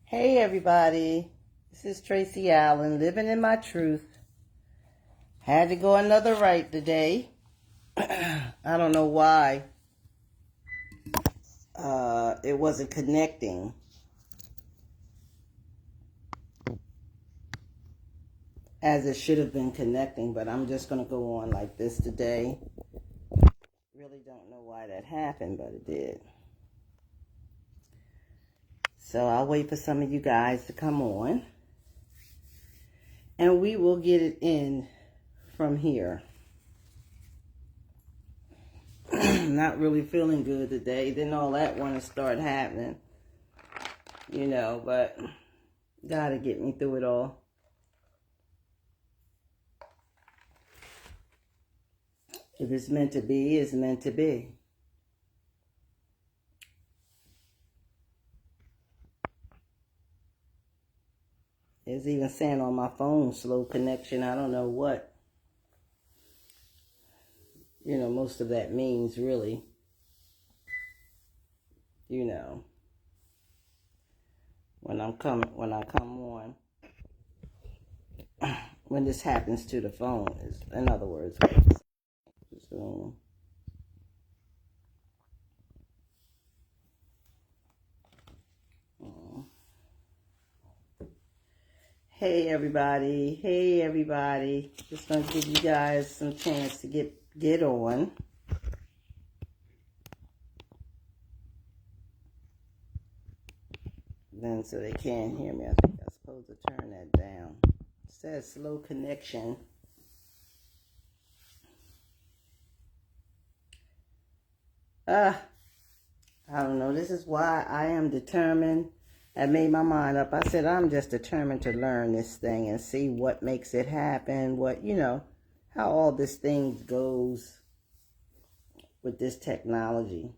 Hey everybody, this is Tracy Allen, living in my truth. Had to go another right today. I don't know why it wasn't connecting as it should have been connecting, but I'm just going to go on like this today. Really don't know why that happened, but it did. So I'll wait for some of you guys to come on, and we will get it in from here. Not really feeling good today. Didn't all that want to start happening, but gotta get me through it all. If it's meant to be, it's meant to be. It's even saying on my phone, slow connection. I don't know what, most of that means really. When I come on, when this happens to the phone, is in other words. So, hey everybody, just gonna give you guys some chance to get on. Then so they can't hear me, I think I'm supposed to turn that down. It says slow connection. I don't know. This is why I am determined. I made my mind up. I said, I'm just determined to learn this thing and see what makes it happen, how all this thing goes with this technology.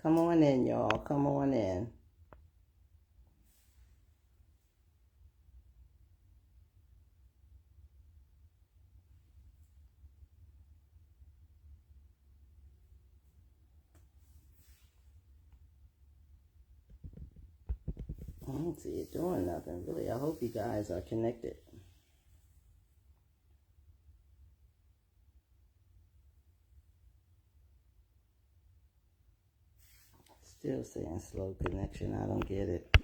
Come on in, y'all. Come on in. I don't see it doing nothing, really. I hope you guys are connected. Still saying slow connection. I don't get it.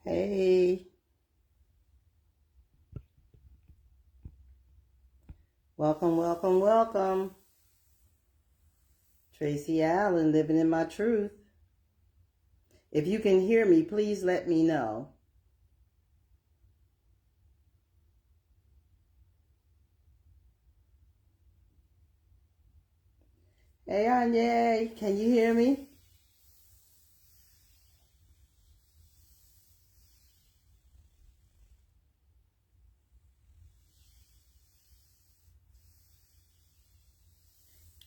Hey. Welcome, welcome, welcome. Tracy Allen, living in my truth. If you can hear me, please let me know. Hey, Anya, can you hear me?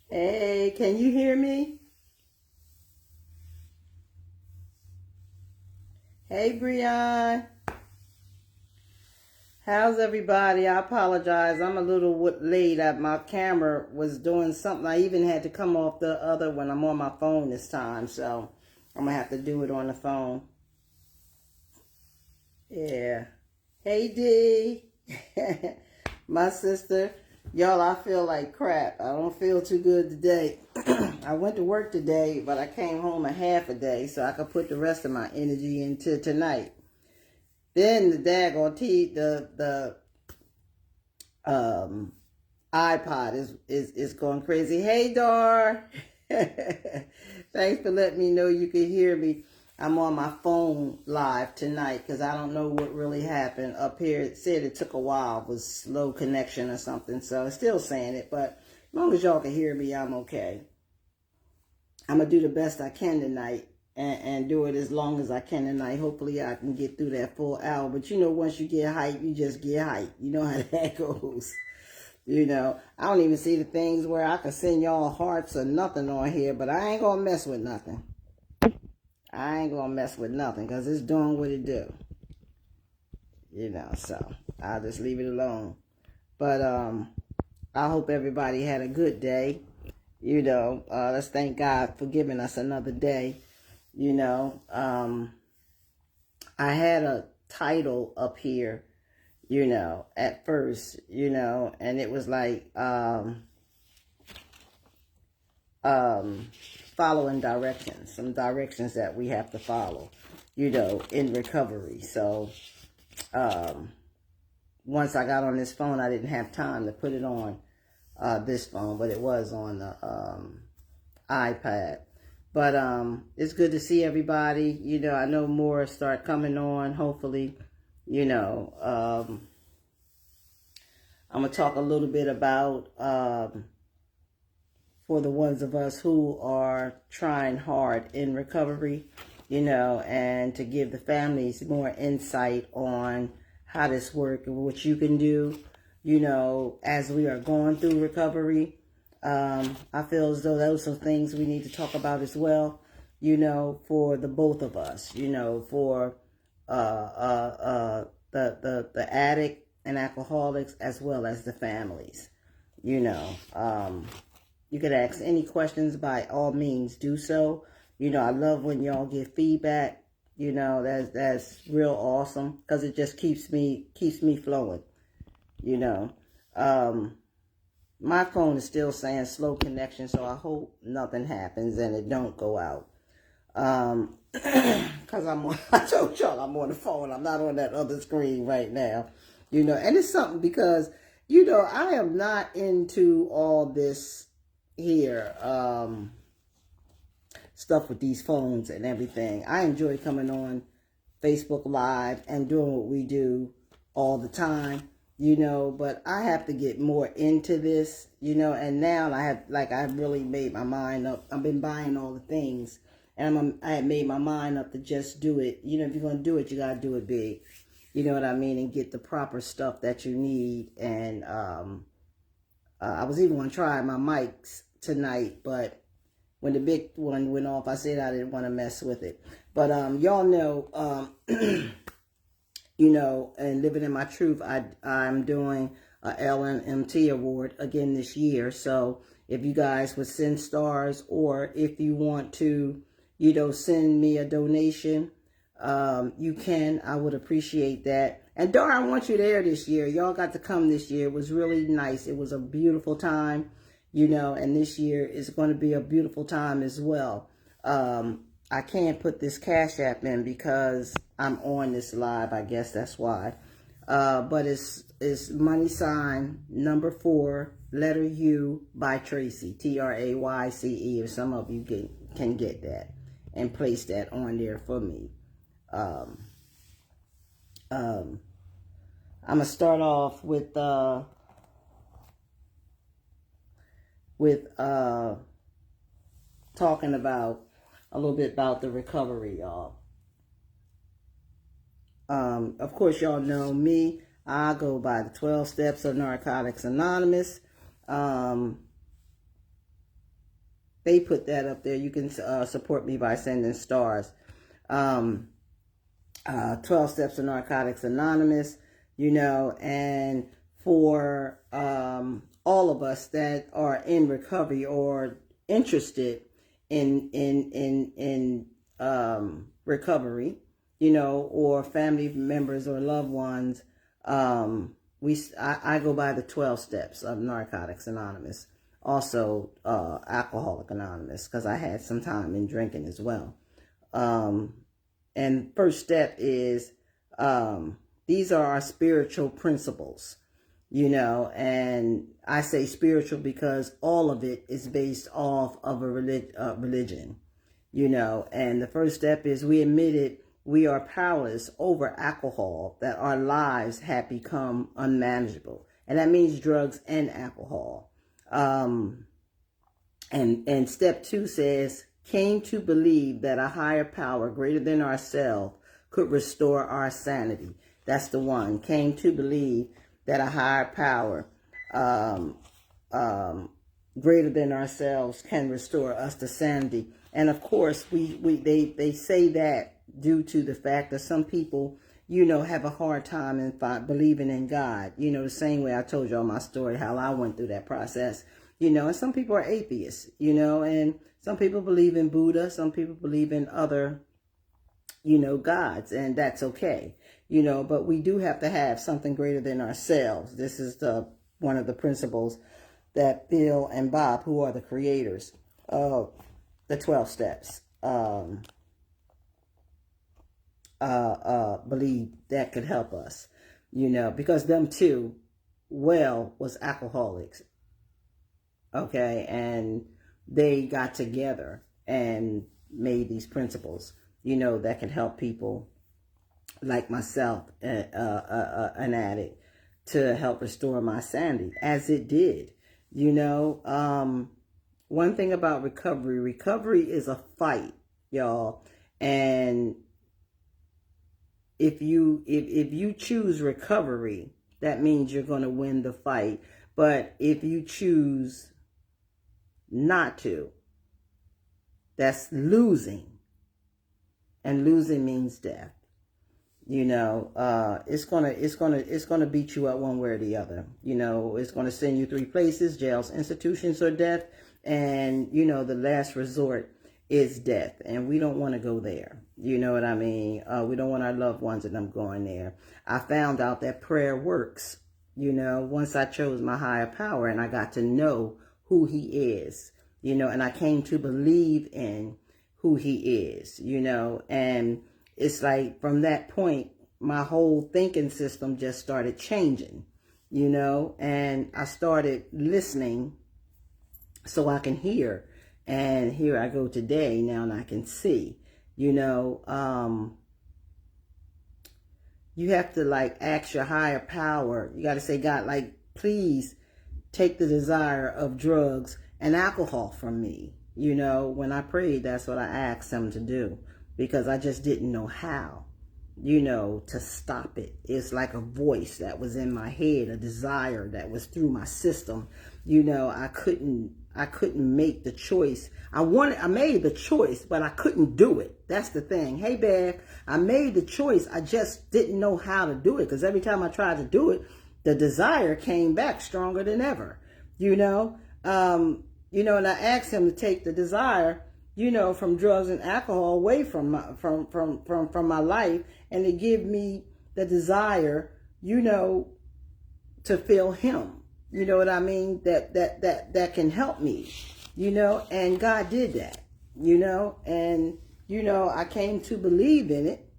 Hey, can you hear me? Hey, Brian. How's everybody? I apologize. I'm a little late. My camera was doing something. I even had to come off the other when I'm on my phone this time. So I'm going to have to do it on the phone. Yeah. Hey, D. My sister. Y'all, I feel like crap. I don't feel too good today. I went to work today, but I came home a half a day so I could put the rest of my energy into tonight. Then the daggone the iPod is going crazy. Hey, Dar. Thanks for letting me know you can hear me. I'm on my phone live tonight because I don't know what really happened up here. It said it took a while. It was slow connection or something. So it's still saying it. But as long as y'all can hear me, I'm okay. I'm going to do the best I can tonight and do it as long as I can tonight. Hopefully I can get through that full hour. But you know, once you get hype, you just get hype. You know how that goes. You know, I don't even see the things where I can send y'all hearts or nothing on here, but I ain't gonna mess with nothing. I ain't gonna mess with nothing because it's doing what it do. You know, so I'll just leave it alone. But I hope everybody had a good day. You know, let's thank God for giving us another day. You know, I had a title up here, you know, at first, you know, and it was like following directions, some directions that we have to follow, you know, in recovery. So once I got on this phone, I didn't have time to put it on this phone, but it was on the iPad. But it's good to see everybody. You know, I know more start coming on, hopefully. You know, I'm going to talk a little bit about, for the ones of us who are trying hard in recovery, you know, and to give the families more insight on how this works and what you can do, you know, as we are going through recovery. I feel as though those are things we need to talk about as well, you know, for the both of us, you know, for the addict and alcoholics as well as the families, you know. You could ask any questions, by all means do so. You know, I love when y'all give feedback. You know, that's real awesome because it just keeps me flowing, you know. My phone is still saying slow connection, so I hope nothing happens and it don't go out. Because I told y'all I'm on the phone. I'm not on that other screen right now. You know, and it's something because, you know, I am not into all this here stuff with these phones and everything. I enjoy coming on Facebook Live and doing what we do all the time, you know, but I have to get more into this, you know, and now I've really made my mind up. I've been buying all the things, and I have made my mind up to just do it. You know, if you're going to do it, you got to do it big. You know what I mean? And get the proper stuff that you need. And I was even going to try my mics tonight, but when the big one went off, I said I didn't want to mess with it. But y'all know, you know, and Living in My Truth, I'm doing a LNMT award again this year. So if you guys would send stars, or if you want to, you know, send me a donation, you can. I would appreciate that. And Dar, I want you there this year. Y'all got to come this year. It was really nice. It was a beautiful time, you know, and this year is going to be a beautiful time as well. I can't put this Cash App in because I'm on this live. I guess that's why. But it's money sign number 4, letter U by Tracy, TRAYCE. If some of you can get that and place that on there for me. I'm gonna start off with talking about a little bit about the recovery, y'all. Of course, y'all know me. I go by the 12 Steps of Narcotics Anonymous. They put that up there. You can support me by sending stars. 12 Steps of Narcotics Anonymous, you know, and for all of us that are in recovery or interested in recovery, you know, or family members or loved ones, I go by the 12 Steps of Narcotics Anonymous. Also, Alcoholic Anonymous, because I had some time in drinking as well. And first step is, these are our spiritual principles, you know, and I say spiritual because all of it is based off of a religion, you know, and the first step is we admitted we are powerless over alcohol, that our lives have become unmanageable. And that means drugs and alcohol. And step 2 says came to believe that a higher power greater than ourselves could restore our sanity. That's the one. Came to believe that a higher power greater than ourselves can restore us to sanity. And of course, they say that due to the fact that some people, have a hard time in believing in God. The same way I told y'all my story, how I went through that process. And some people are atheists, and some people believe in Buddha, some people believe in other, gods, and that's okay, but we do have to have something greater than ourselves. This is one of the principles that Bill and Bob, who are the creators of the 12 steps, believe that could help us, because them too, was alcoholics. Okay, and they got together and made these principles, that can help people like myself, an addict, to help restore my sanity, as it did. One thing about recovery is a fight, y'all. And if you choose recovery, that means you're going to win the fight. But if you choose not to, that's losing. And losing means death. It's gonna beat you up one way or the other. It's gonna send you 3 places: jails, institutions, or death. And the last resort is death, and we don't want to go there. You know what I mean? We don't want our loved ones and them going there. I found out that prayer works. Once I chose my higher power and I got to know who He is. And I came to believe in who He is. And it's like from that point, my whole thinking system just started changing, and I started listening so I can hear. And here I go today now, and I can see, you have to ask your higher power. You got to say, God, please take the desire of drugs and alcohol from me. When I prayed, that's what I asked Him to do, because I just didn't know how, to stop it. It's like a voice that was in my head, a desire that was through my system. I couldn't make the choice. I made the choice, but I couldn't do it. That's the thing. Hey, Bear, I made the choice. I just didn't know how to do it, because every time I tried to do it, the desire came back stronger than ever, and I asked Him to take the desire, from drugs and alcohol away from my life, and to give me the desire, to feel Him. You know what I mean? That can help me, and God did that, and, I came to believe in it,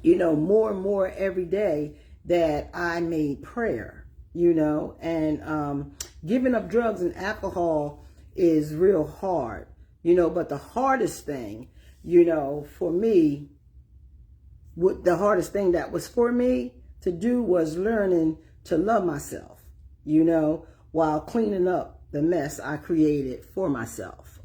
more and more every day, that I made prayer, and giving up drugs and alcohol is real hard, but the hardest thing, for me, the hardest thing that was for me to do was learning to love myself, while cleaning up the mess I created for myself,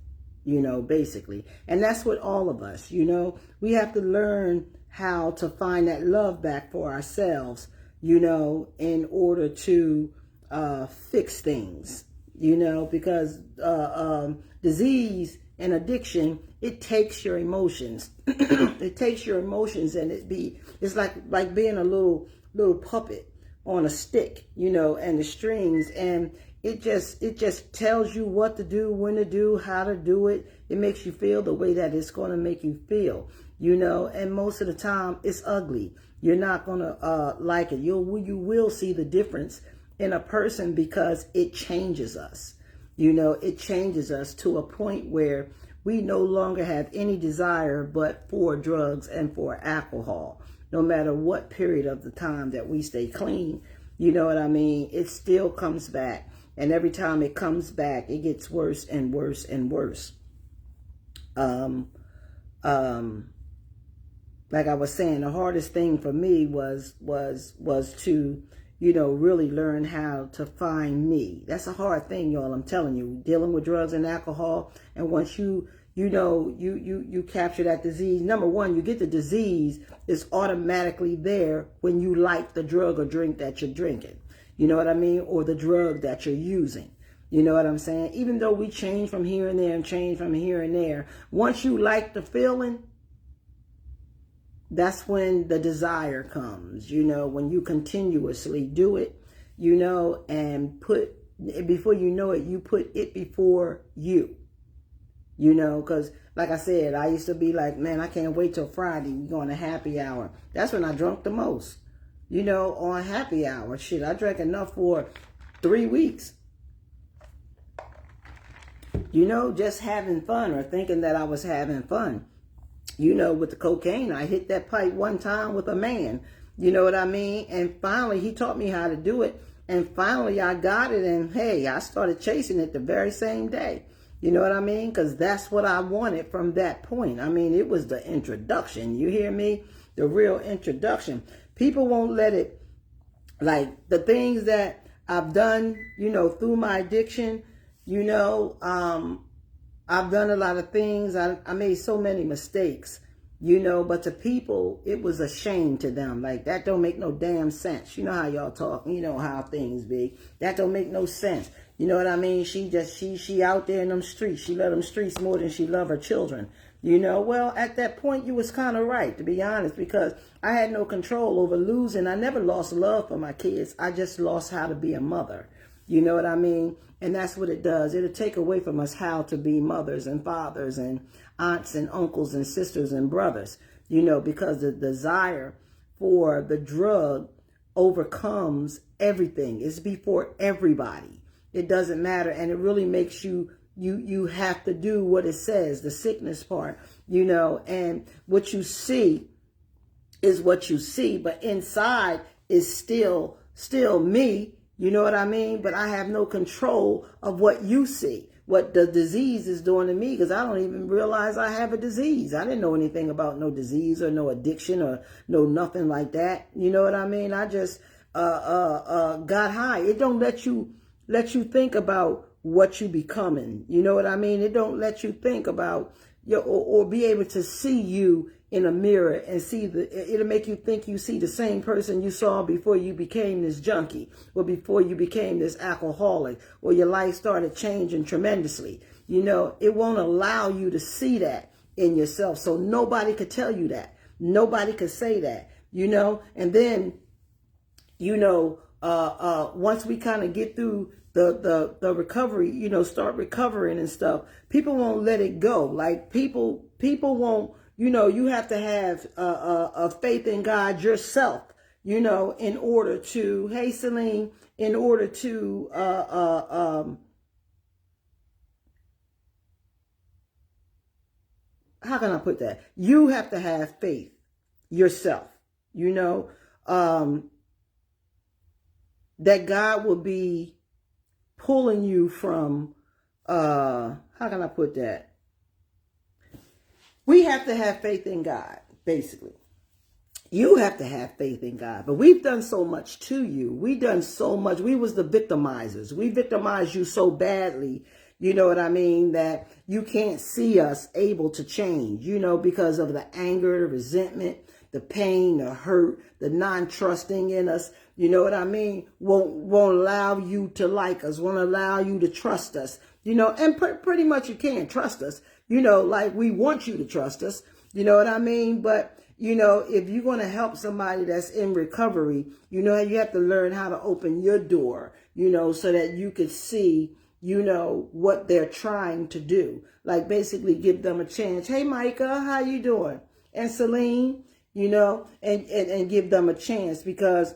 basically. And that's what all of us, we have to learn how to find that love back for ourselves, in order to fix things, because disease and addiction, it takes your emotions. It takes your emotions, and it's like being a little puppet on a stick, and the strings, and it just tells you what to do, when to do, how to do it. It makes you feel the way that it's going to make you feel, and most of the time it's ugly. You're not going to like it. You will see the difference in a person, because it changes us. It changes us to a point where we no longer have any desire but for drugs and for alcohol. No matter what period of the time that we stay clean, you know what I mean? It still comes back. And every time it comes back, it gets worse and worse and worse. Like I was saying, the hardest thing for me was to, really learn how to find me. That's a hard thing, y'all. I'm telling you, dealing with drugs and alcohol. And once you you capture that disease. Number one, you get the disease is automatically there when you like the drug or drink that you're drinking. You know what I mean? Or the drug that you're using. You know what I'm saying? Even though we change from here and there and change from here and there, once you like the feeling, that's when the desire comes, when you continuously do it, and before you know it, you put it before you, because like I said, I used to be like, man, I can't wait till Friday. We're going to happy hour. That's when I drunk the most, on happy hour. Shit, I drank enough for 3 weeks. Just having fun or thinking that I was having fun. With the cocaine, I hit that pipe one time with a man. You know what I mean? And finally, he taught me how to do it. And finally, I got it. And hey, I started chasing it the very same day. You know what I mean? Because that's what I wanted from that point. I mean, it was the introduction. You hear me? The real introduction. People won't let it, like the things that I've done, through my addiction, I've done a lot of things. I made so many mistakes, but to people, it was a shame to them. Like, that don't make no damn sense. You know how y'all talk. You know how things be. That don't make no sense. You know what I mean? She out there in them streets. She love them streets more than she love her children. Well, at that point, you was kind of right, to be honest, because I had no control over losing. I never lost love for my kids. I just lost how to be a mother. You know what I mean? And that's what it does. It'll take away from us how to be mothers and fathers and aunts and uncles and sisters and brothers, because the desire for the drug overcomes everything. It's before everybody. It doesn't matter. And it really makes you have to do what it says, the sickness part, and what you see is what you see. But inside is still me. You know what I mean? But I have no control of what you see, what the disease is doing to me, because I don't even realize I have a disease. I didn't know anything about no disease or no addiction or no nothing like that. You know what I mean? I just got high. It don't let you think about what you becoming. You know what I mean? It don't let you think about or be able to see you in a mirror and see it'll make you think you see the same person you saw before you became this junkie or before you became this alcoholic or your life started changing tremendously. It won't allow you to see that in yourself. So nobody could tell you that. Nobody could say that, and then, once we kind of get through the recovery, start recovering and stuff, people won't let it go. Like people won't, you have to have a faith in God yourself, in order to, hey, Celine, in order to, how can I put that? You have to have faith yourself, that God will be pulling you from, how can I put that? We have to have faith in God, basically. You have to have faith in God. But we've done so much to you. We've done so much. We was the victimizers. We victimized you so badly, you know what I mean, that you can't see us able to change, because of the anger, the resentment, the pain, the hurt, the non-trusting in us. You know what I mean? Won't allow you to like us, won't allow you to trust us, and pretty much you can't trust us, like we want you to trust us, you know what I mean? But, if you're going to help somebody that's in recovery, you have to learn how to open your door, so that you could see, what they're trying to do. Like basically give them a chance. Hey, Micah, how you doing? And Celine, and give them a chance, because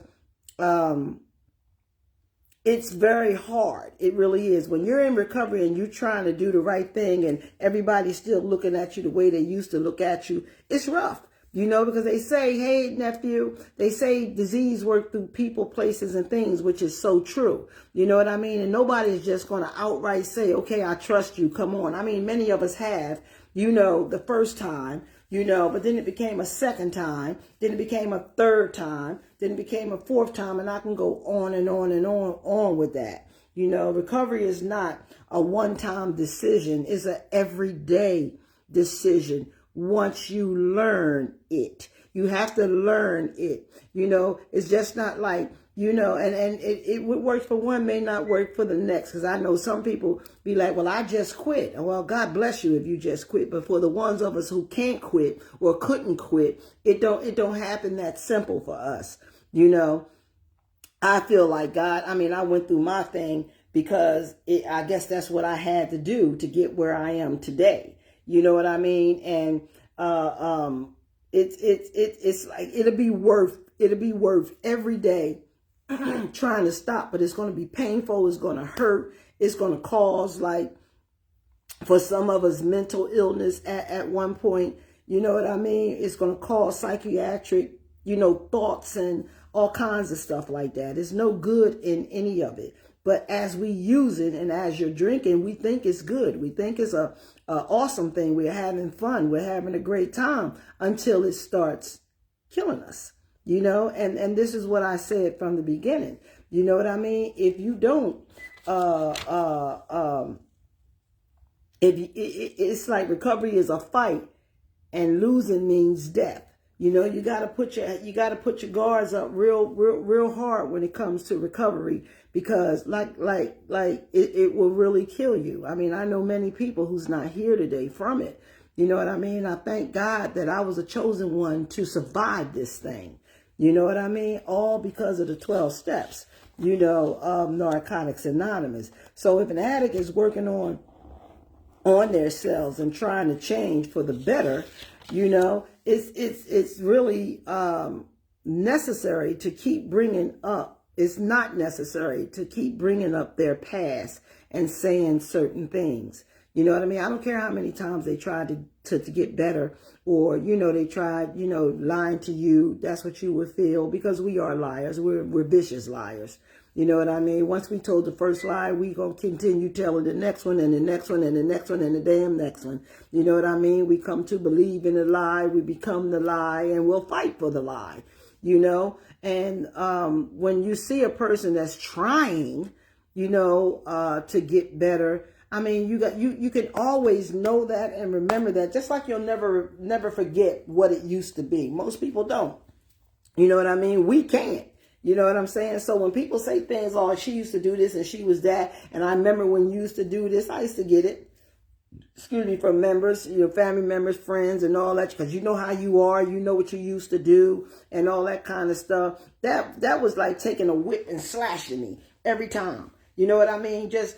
it's very hard. It really is. When you're in recovery and you're trying to do the right thing and everybody's still looking at you the way they used to look at you, it's rough, because they say, hey, nephew, they say disease work through people, places, and things, which is so true. You know what I mean? And nobody's just going to outright say, okay, I trust you. Come on. I mean, many of us have, the first time, but then it became a second time, then it became a third time, then it became a fourth time, and I can go on and on and on with that. Recovery is not a one-time decision. It's an everyday decision once you learn it. You have to learn it. It's just not like, and it would work for one, may not work for the next. Because I know some people be like, well, I just quit. Well, God bless you if you just quit. But for the ones of us who can't quit or couldn't quit, it don't happen that simple for us. I feel like God, I went through my thing because I guess that's what I had to do to get where I am today. You know what I mean? And it's like it'll be worth every day trying to stop, but it's going to be painful. It's going to hurt. It's going to cause, like, for some of us, mental illness at one point. You know what I mean? It's going to cause psychiatric, thoughts and all kinds of stuff like that. There's no good in any of it. But as we use it and as you're drinking, we think it's good. We think it's a awesome thing. We're having fun. We're having a great time until it starts killing us, and this is what I said from the beginning. You know what I mean? If you don't, it's like recovery is a fight and losing means death. You got to put your guards up real hard when it comes to recovery, because like it will really kill you. I know many people who's not here today from it. You know what I mean? I thank God that I was a chosen one to survive this thing. You know what I mean? All because of the 12 steps, of Narcotics Anonymous. So if an addict is working on their selves and trying to change for the better, it's really necessary to keep bringing up. It's not necessary to keep bringing up their past and saying certain things. You know what I mean? I don't care how many times they tried to get better, or, they tried, lying to you. That's what you would feel, because we are liars. We're vicious liars. You know what I mean? Once we told the first lie, we going to continue telling the next one and the next one and the next one and the damn next one. You know what I mean? We come to believe in the lie. We become the lie, and we'll fight for the lie, And when you see a person that's trying, to get better, you can always know that and remember that, just like you'll never forget what it used to be. Most people don't. You know what I mean? We can't. You know what I'm saying? So when people say things, oh, she used to do this and she was that, and I remember when you used to do this, I used to get it, from members, family members, friends, and all that, because you know how you are, you know what you used to do, and all that kind of stuff. That was like taking a whip and slashing me every time. You know what I mean? Just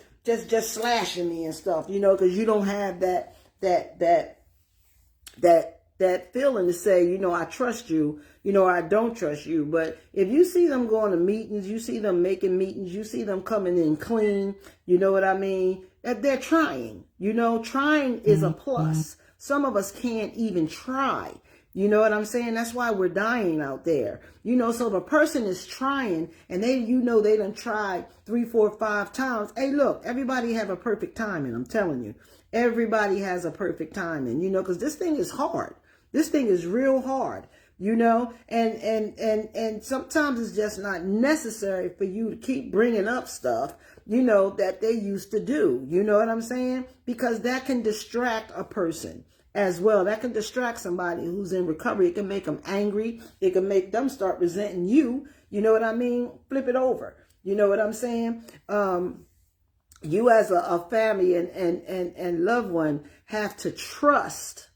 slashing me and stuff, because you don't have that feeling to say, I trust you, or I don't trust you. But if you see them going to meetings, you see them making meetings, you see them coming in clean, you know what I mean? That they're trying, trying is a plus. Some of us can't even try. You know what I'm saying? That's why we're dying out there. So if a person is trying and they done tried 3, 4, 5 times. Hey, look, everybody have a perfect timing. I'm telling you, everybody has a perfect timing, because this thing is hard. This thing is real hard, and sometimes it's just not necessary for you to keep bringing up stuff, that they used to do. You know what I'm saying? Because that can distract a person as well. That can distract somebody who's in recovery. It can make them angry. It can make them start resenting you. You know what I mean? Flip it over. You know what I'm saying? You as a family and loved one have to trust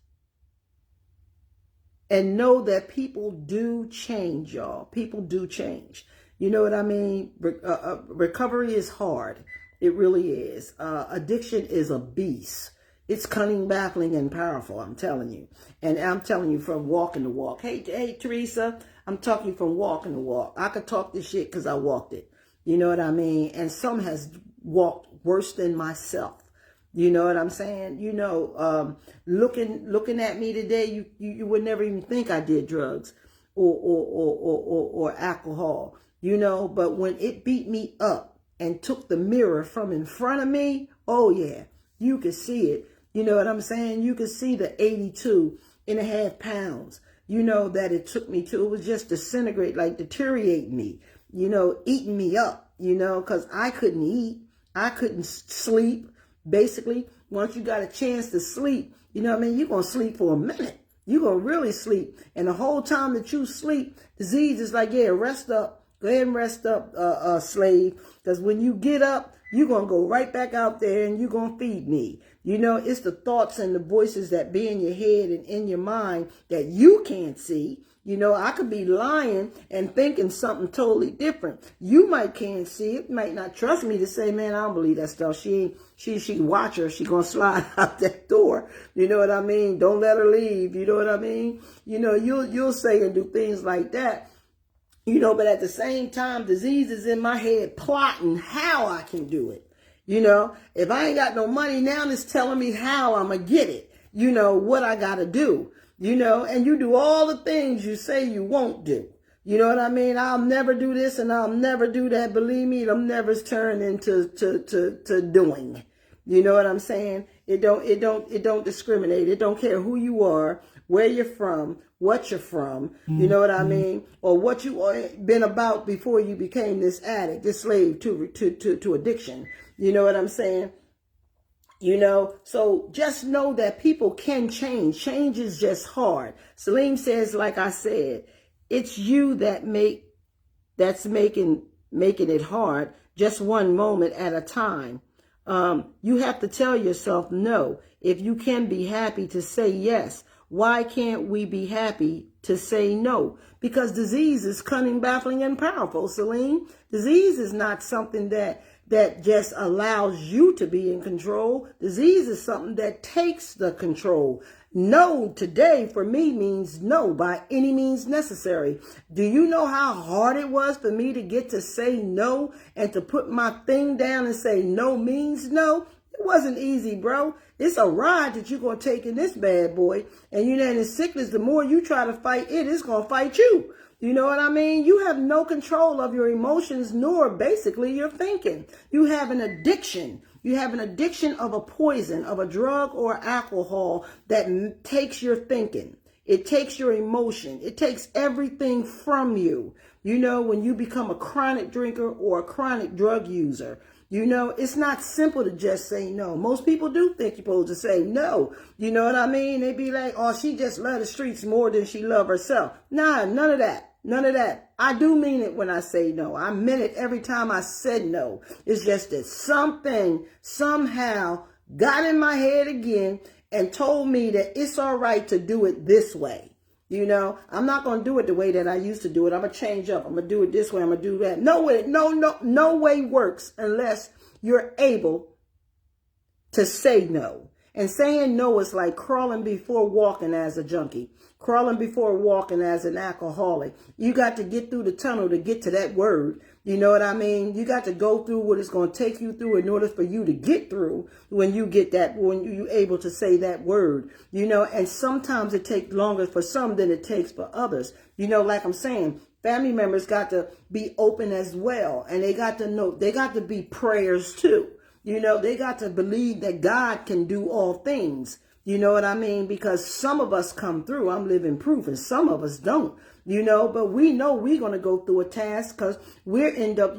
and know that people do change, y'all. People do change. You know what I mean? Recovery is hard. It really is. Addiction is a beast. It's cunning, baffling, and powerful, I'm telling you. And I'm telling you from walking the walk. Hey, Teresa, I'm talking from walking the walk. I could talk this shit because I walked it. You know what I mean? And some has walked worse than myself. You know what I'm saying? Looking at me today, you would never even think I did drugs or alcohol, but when it beat me up and took the mirror from in front of me, oh yeah, you could see it. You know what I'm saying? You could see the 82.5 pounds, that it took me to. It was just disintegrate, like deteriorate me, eating me up, because I couldn't eat. I couldn't sleep. Basically, once you got a chance to sleep, You know what I mean? You're going to sleep for a minute. You're going to really sleep. And the whole time that you sleep, disease is like, yeah, rest up. Go ahead and rest up, slave. Because when you get up, you're going to go right back out there and you're going to feed me. You know, it's the thoughts and the voices that be in your head and in your mind that you can't see. You know, I could be lying and thinking something totally different. You can't see it, might not trust me to say, man, I don't believe that stuff. She watch her. She gonna slide out that door. You know what I mean? Don't let her leave. You know what I mean? You know, you'll say and do things like that. You know, but at the same time, disease is in my head plotting how I can do it. You know, if I ain't got no money now, it's telling me how I'm going to get it. You know, what I got to do. You know, and you do all the things you say you won't do. You know what I mean? I'll never do this and I'll never do that. Believe me, it'll never turn into to doing. You know what I'm saying? It don't discriminate. It don't care who you are, where you're from, what you're from. You know what I mean? Or what you been about before you became this addict, this slave to addiction. You know what I'm saying? You know, so just know that people can change. Change is just hard. Salim says, like I said, it's you that's making it hard, just one moment at a time. You have to tell yourself no. If you can be happy to say yes, why can't we be happy to say no? Because disease is cunning, baffling, and powerful, Celine. Disease is not something that just allows you to be in control. Disease is something that takes the control. No today for me means no by any means necessary. Do you know how hard it was for me to get to say no and to put my thing down and say no means no? It wasn't easy, bro. It's a ride that you're going to take in this bad boy. And you know, in sickness, the more you try to fight it, it's going to fight you. You know what I mean? You have no control of your emotions, nor basically your thinking. You have an addiction. You have an addiction of a poison, of a drug or alcohol that takes your thinking. It takes your emotion. It takes everything from you. You know, when you become a chronic drinker or a chronic drug user, you know, it's not simple to just say no. Most people do think you're supposed to say no. You know what I mean? They be like, oh, she just love the streets more than she love herself. Nah, none of that. None of that. I do mean it when I say no. I meant it every time I said no. It's just that something somehow got in my head again and told me that it's all right to do it this way. You know, I'm not going to do it the way that I used to do it. I'm going to change up. I'm going to do it this way. I'm going to do that. No way, no way works unless you're able to say no. And saying no is like crawling before walking as a junkie. Crawling before walking as an alcoholic. You got to get through the tunnel to get to that word. You know what I mean? You got to go through what it's going to take you through in order for you to get through when you get that, when you're able to say that word. You know, and sometimes it takes longer for some than it takes for others. You know, like I'm saying, family members got to be open as well. And they got to know, they got to be prayers too. You know, they got to believe that God can do all things. You know what I mean? Because some of us come through. I'm living proof, and some of us don't. You know, but we know we're going to go through a task because we're end up,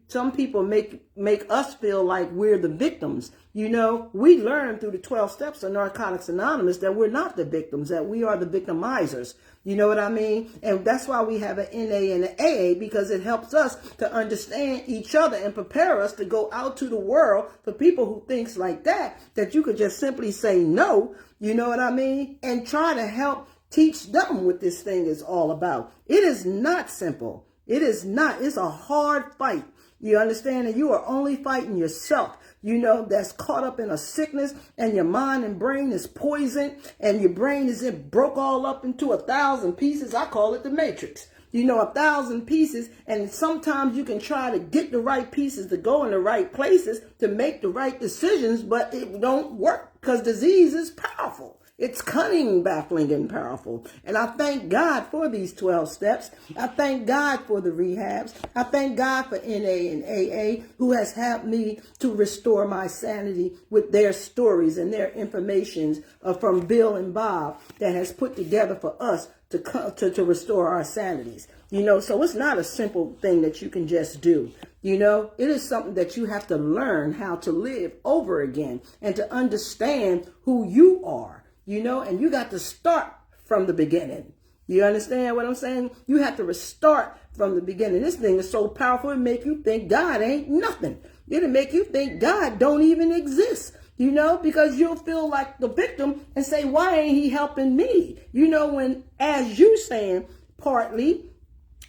some people make us feel like we're the victims. You know, we learn through the 12 steps of Narcotics Anonymous that we're not the victims, that we are the victimizers. You know what I mean? And that's why we have an NA and an AA, because it helps us to understand each other and prepare us to go out to the world for people who thinks like that you could just simply say no, you know what I mean? And try to help teach them what this thing is all about. It is not simple. It is not. It's a hard fight. You understand? And you are only fighting yourself. You know, that's caught up in a sickness, and your mind and brain is poisoned, and your brain is broke all up into 1,000 pieces. I call it the Matrix. You know, 1,000 pieces, and sometimes you can try to get the right pieces to go in the right places to make the right decisions, but it don't work because disease is powerful. It's cunning, baffling, and powerful. And I thank God for these 12 steps. I thank God for the rehabs. I thank God for NA and AA, who has helped me to restore my sanity with their stories and their informations from Bill and Bob that has put together for us to restore our sanities. You know, so it's not a simple thing that you can just do. You know, it is something that you have to learn how to live over again and to understand who you are. and you got to start from the beginning. You understand what I'm saying? You have to restart from the beginning. This thing is so powerful, it make you think God ain't nothing. It'll make you think God don't even exist, because you'll feel like the victim and say, why ain't he helping me? When, as you saying, partly,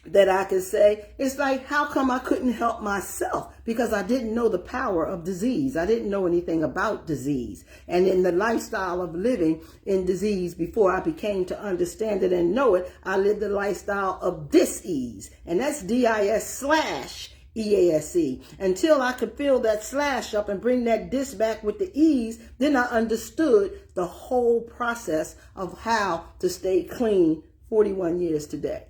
that I could say, it's like, how come I couldn't help myself? Because I didn't know the power of disease. I didn't know anything about disease. And in the lifestyle of living in disease, before I became to understand it and know it, I lived the lifestyle of dis-ease. And that's DIS/EASE. Until I could fill that slash up and bring that dis back with the ease, then I understood the whole process of how to stay clean 41 years today.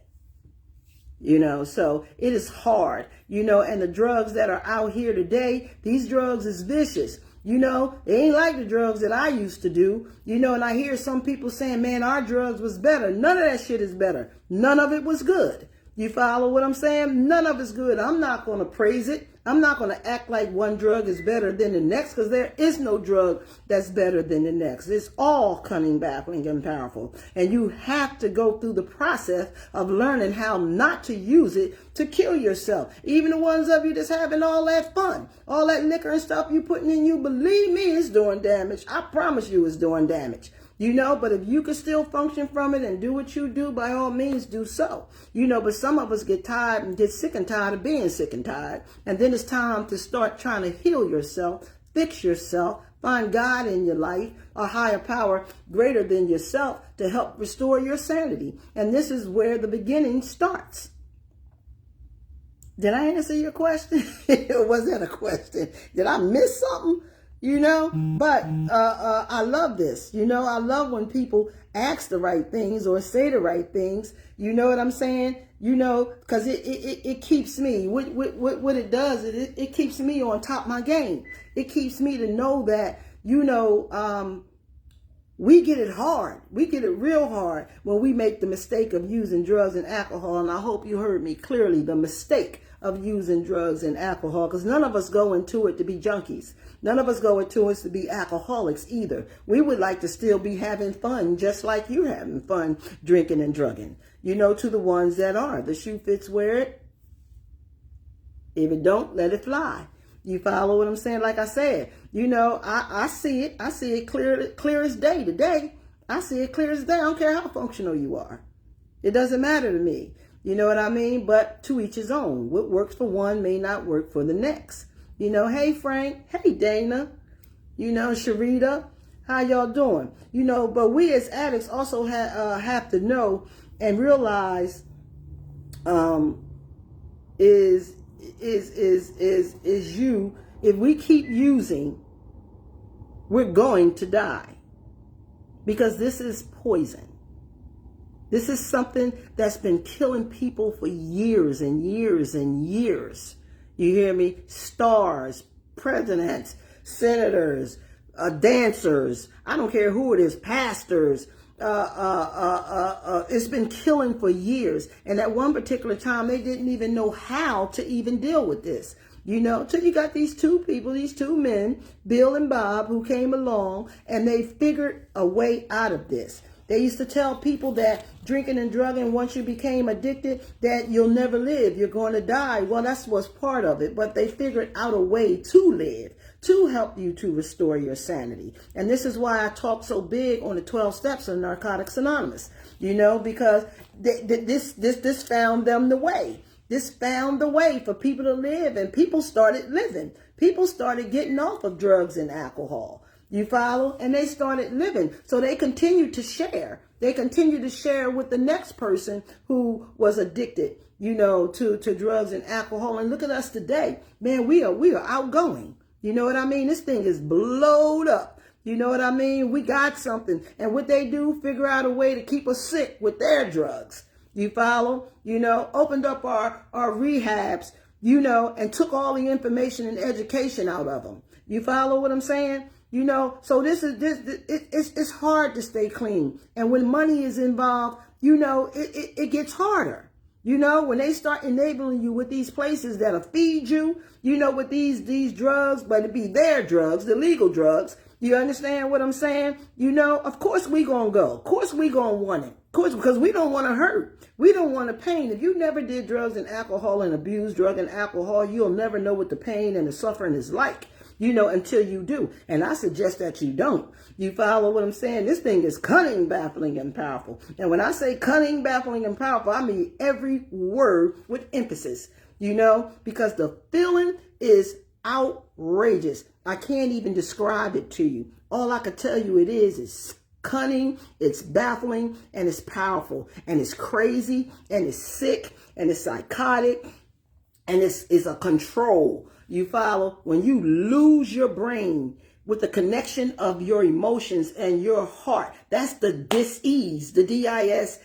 So it is hard, and the drugs that are out here today, these drugs is vicious. They ain't like the drugs that I used to do, and I hear some people saying, man, our drugs was better. None of that shit is better. None of it was good. You follow what I'm saying? None of it's good. I'm not going to praise it. I'm not going to act like one drug is better than the next, because there is no drug that's better than the next. It's all cunning, baffling, and powerful. And you have to go through the process of learning how not to use it to kill yourself. Even the ones of you that's having all that fun, all that liquor and stuff you putting in you, believe me, it's doing damage. I promise you it's doing damage. But if you can still function from it and do what you do, by all means, do so. But some of us get tired and get sick and tired of being sick and tired. And then it's time to start trying to heal yourself, fix yourself, find God in your life, a higher power greater than yourself to help restore your sanity. And this is where the beginning starts. Did I answer your question? Or was that a question? Did I miss something? But I love this. I love when people ask the right things or say the right things. You know what I'm saying? Because it keeps me. What it does, it keeps me on top of my game. It keeps me to know that, we get it hard. We get it real hard when we make the mistake of using drugs and alcohol. And I hope you heard me clearly, the mistake of using drugs and alcohol, because none of us go into it to be junkies. None of us go into it to be alcoholics either. We would like to still be having fun, just like you're having fun drinking and drugging. To the ones that are. The shoe fits, wear it. If it don't, let it fly. You follow what I'm saying? Like I said, I see it. I see it clear as day today. I see it clear as day. I don't care how functional you are. It doesn't matter to me. You know what I mean? But to each his own. What works for one may not work for the next. Hey, Frank. Hey, Dana. Sharita. How y'all doing? But we as addicts also have to know and realize if we keep using, we're going to die. Because this is poison. This is something that's been killing people for years and years and years. You hear me? Stars, presidents, senators, dancers, I don't care who it is, pastors. It's been killing for years. And at one particular time, they didn't even know how to even deal with this. Till you got these two people, these two men, Bill and Bob, who came along and they figured a way out of this. They used to tell people that drinking and drugging, once you became addicted, that you'll never live. You're going to die. Well, that's what's part of it. But they figured out a way to live, to help you to restore your sanity. And this is why I talk so big on the 12 steps of Narcotics Anonymous, because this found them the way. This found the way for people to live, and people started living. People started getting off of drugs and alcohol. You follow? And they started living. So they continued to share. They continued to share with the next person who was addicted, to drugs and alcohol. And look at us today. Man, we are outgoing. You know what I mean? This thing is blowed up. You know what I mean? We got something. And what they do, figure out a way to keep us sick with their drugs. You follow? Opened up our rehabs, and took all the information and education out of them. You follow what I'm saying? So it's hard to stay clean. And when money is involved, it gets harder. When they start enabling you with these places that'll feed you, with these drugs, but it be their drugs, the legal drugs, You understand what I'm saying? You know, of course we gonna go. Of course we gonna want it. Of course, because we don't want to hurt. We don't want to pain. If you never did drugs and alcohol and abuse drug and alcohol, you'll never know what the pain and the suffering is like, you know, until you do. And I suggest that you don't. You follow what I'm saying? This thing is cunning, baffling, and powerful. And when I say cunning, baffling, and powerful, I mean every word with emphasis, you know, because the feeling is outrageous. I can't even describe it to you. All I can tell you it is cunning, it's baffling, and it's powerful, and it's crazy, and it's sick, and it's psychotic, and it's a control. You follow? When you lose your brain with the connection of your emotions and your heart, that's the dis-ease, the DIS/EASE,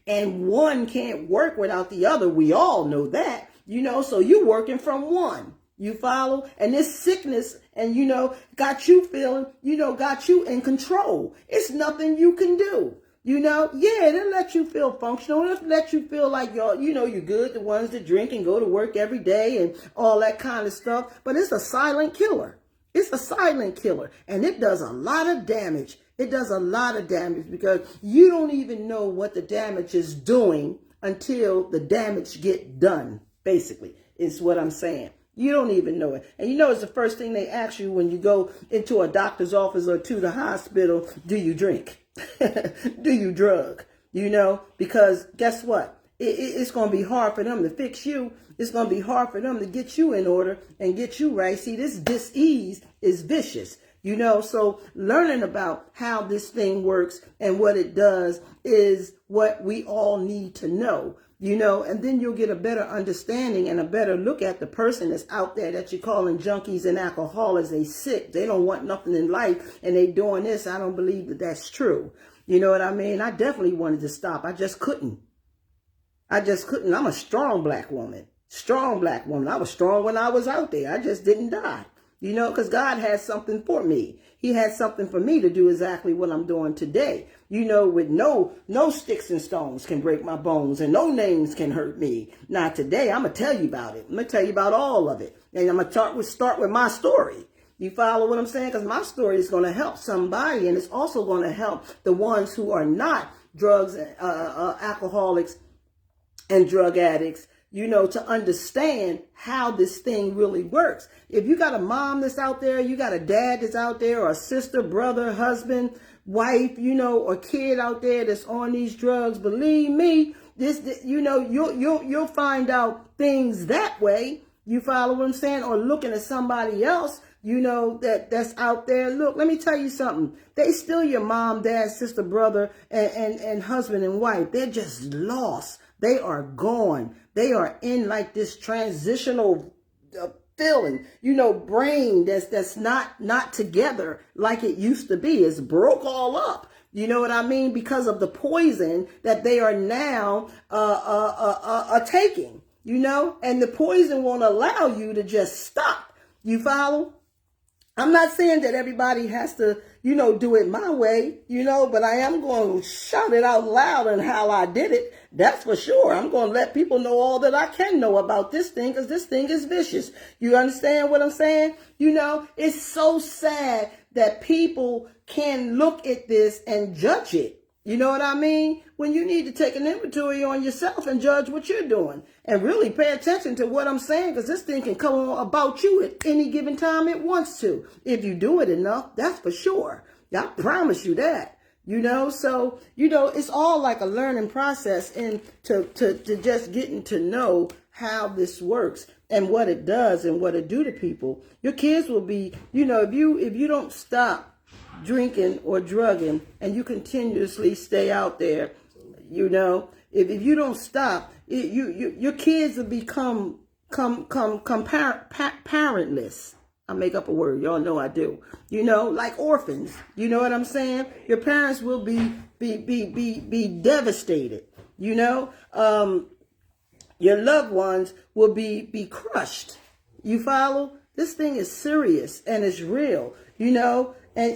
and one can't work without the other. We all know that, you know, so you're working from one. You follow? And this sickness and, you know, got you feeling, you know, got you in control. It's nothing you can do. You know, yeah, it'll let you feel functional. It'll let you feel like you're, you know, you're good. The ones that drink and go to work every day and all that kind of stuff. But it's a silent killer. It's a silent killer. And it does a lot of damage. It does a lot of damage because you don't even know what the damage is doing until the damage get done, basically, is what I'm saying. You don't even know it. And you know it's the first thing they ask you when you go into a doctor's office or to the hospital, do you drink? Do you drug? You know, because guess what? It's going to be hard for them to fix you. It's going to be hard for them to get you in order and get you right. See, this dis-ease is vicious. You know, so learning about how this thing works and what it does is what we all need to know. You know, and then you'll get a better understanding and a better look at the person that's out there that you're calling junkies and alcoholics. They sick. They don't want nothing in life and they doing this. I don't believe that that's true. You know what I mean? I definitely wanted to stop. I just couldn't. I'm a strong black woman. Strong black woman. I was strong when I was out there. I just didn't die. You know, because God had something for me. He had something for me to do exactly what I'm doing today. You know, with no sticks and stones can break my bones and no names can hurt me. Now today, I'm going to tell you about it. I'm going to tell you about all of it. And I'm going to start with my story. You follow what I'm saying? Because my story is going to help somebody. And it's also going to help the ones who are not drugs, alcoholics and drug addicts, you know, to understand how this thing really works. If you got a mom that's out there, you got a dad that's out there, or a sister, brother, husband, wife, you know, or kid out there that's on these drugs, believe me, this you know, you'll find out things that way. You follow what I'm saying? Or looking at somebody else, you know, that's out there. Look, let me tell you something. They still your mom, dad, sister, brother, and husband and wife. They're just lost. They are gone. They are in like this transitional feeling, you know, brain that's not together like it used to be. It's broke all up. You know what I mean? Because of the poison that they are now taking, you know, and the poison won't allow you to just stop. You follow? I'm not saying that everybody has to, you know, do it my way, you know, but I am going to shout it out loud and how I did it. That's for sure. I'm going to let people know all that I can know about this thing because this thing is vicious. You understand what I'm saying? You know, it's so sad that people can look at this and judge it. You know what I mean? When you need to take an inventory on yourself and judge what you're doing and really pay attention to what I'm saying, because this thing can come on about you at any given time it wants to. If you do it enough, that's for sure. I promise you that. You know, so, you know, it's all like a learning process and to just getting to know how this works and what it does and what it do to people. Your kids will be, you know, if you don't stop drinking or drugging and you continuously stay out there, you know, if you don't stop, your kids will become parentless. I make up a word. Y'all know I do. You know, like orphans. You know what I'm saying? Your parents will be devastated. You know, your loved ones will be crushed. You follow? This thing is serious and it's real. You know, and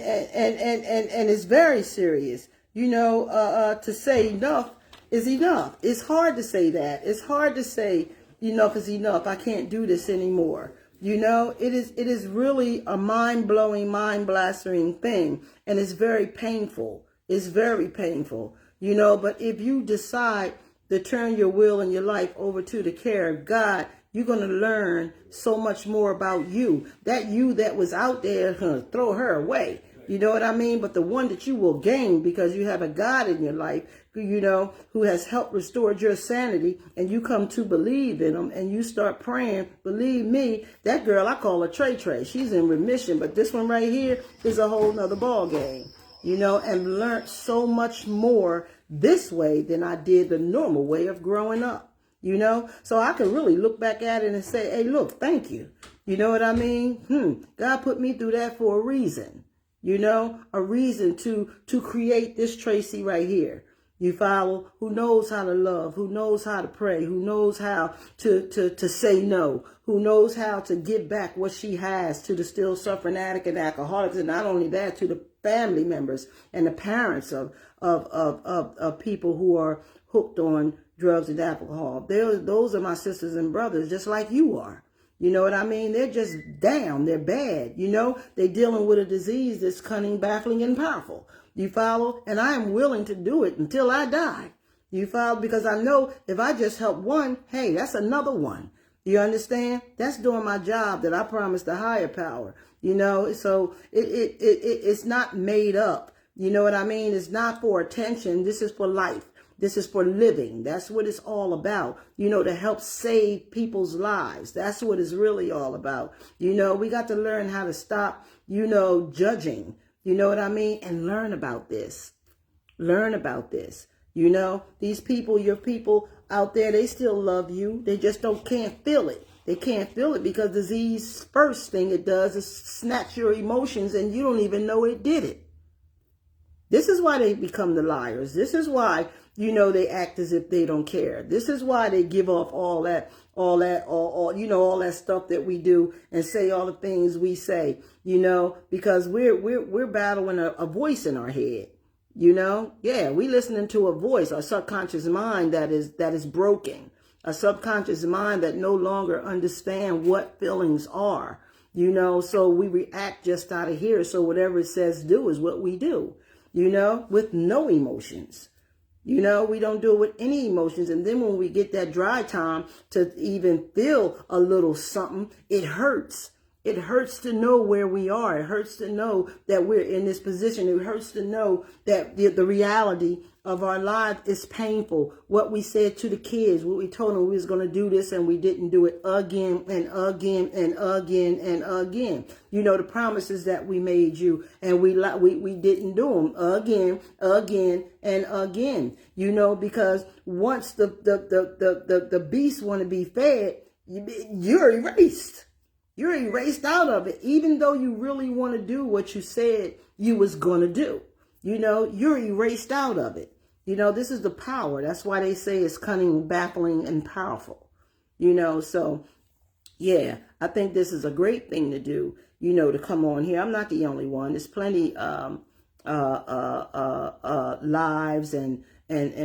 it's very serious. You know, to say enough is enough. It's hard to say that. It's hard to say enough is enough. I can't do this anymore. You know, it is really a mind-blowing, mind-blastering thing. And it's very painful. It's very painful. You know, but if you decide to turn your will and your life over to the care of God, you're going to learn so much more about you. That you that was out there, throw her away. You know what I mean? But the one that you will gain because you have a God in your life, you know, who has helped restore your sanity, and you come to believe in him and you start praying. Believe me, that girl, I call her Trey Trey. She's in remission. But this one right here is a whole nother ball game, you know, and learned so much more this way than I did the normal way of growing up. You know, so I can really look back at it and say, hey, look, thank you. You know what I mean? God put me through that for a reason. You know, a reason to create this Tracy right here. You follow? Who knows how to love, who knows how to pray, who knows how to say no, who knows how to give back what she has to the still suffering addict and alcoholics, and not only that, to the family members and the parents of people who are hooked on drugs and alcohol. Those are my sisters and brothers, just like you are. You know what I mean? They're just down. They're bad. You know, they're dealing with a disease that's cunning, baffling, and powerful. You follow? And I am willing to do it until I die. You follow? Because I know if I just help one, hey, that's another one. You understand? That's doing my job that I promised the higher power. You know, so it's not made up. You know what I mean? It's not for attention. This is for life. This is for living. That's what it's all about, you know, to help save people's lives. That's what it's really all about. You know, we got to learn how to stop, you know, judging, you know what I mean? And learn about this. Learn about this. You know, these people, your people out there, they still love you. They just can't feel it. They can't feel it because disease, first thing it does is snatch your emotions and you don't even know it did it. This is why they become the liars. This is why, you know, they act as if they don't care. This is why they give off all that, you know, all that stuff that we do and say all the things we say, you know, because we're battling a voice in our head, you know. Yeah, we listening to a voice, a subconscious mind that is broken, a subconscious mind that no longer understand what feelings are, you know. So we react just out of here. So whatever it says do is what we do. You know, with no emotions. You know, we don't do it with any emotions. And then when we get that dry time to even feel a little something, it hurts. It hurts to know where we are. It hurts to know that we're in this position. It hurts to know that the reality of our lives is painful. What we said to the kids, what we told them we was going to do this and we didn't do it again and again and again and again. You know, the promises that we made you and we didn't do them again and again. You know, because once the beasts want to be fed, you're erased. You're erased out of it, even though you really want to do what you said you was going to do. You know, you're erased out of it. You know, this is the power. That's why they say it's cunning, baffling, and powerful. You know, so, yeah, I think this is a great thing to do, you know, to come on here. I'm not the only one. There's plenty lives and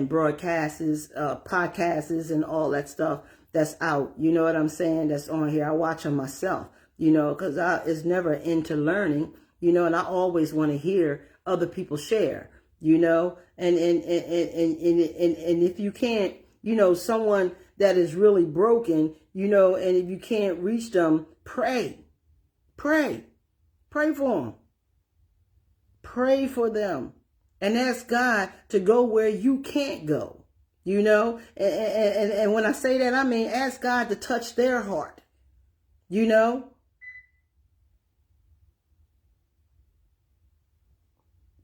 broadcasts, podcasts, and all that stuff that's out, you know what I'm saying, that's on here. I watch them myself, you know, because it's never into learning, you know, and I always want to hear other people share, you know, and if you can't, you know, someone that is really broken, you know, and if you can't reach them, pray for them, pray for them, and ask God to go where you can't go. You know, and when I say that, I mean, ask God to touch their heart, you know.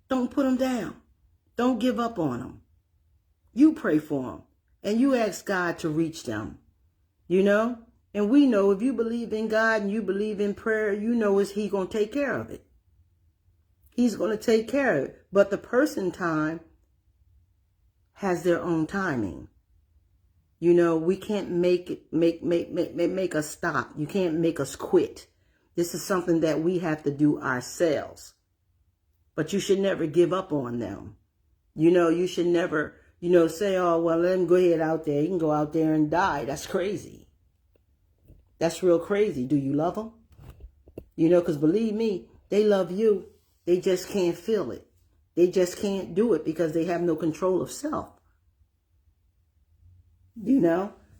Don't put them down. Don't give up on them. You pray for them and you ask God to reach them, you know. And we know if you believe in God and you believe in prayer, you know He's going to take care of it. He's going to take care of it. But the person time has their own timing. You know, we can't make us stop. You can't make us quit. This is something that we have to do ourselves. But you should never give up on them. You know, you should never, you know, say, oh, well, let him go ahead out there. He can go out there and die. That's crazy. That's real crazy. Do you love them? Because believe me, they love you. They just can't feel it. They just can't do it because they have no control of self.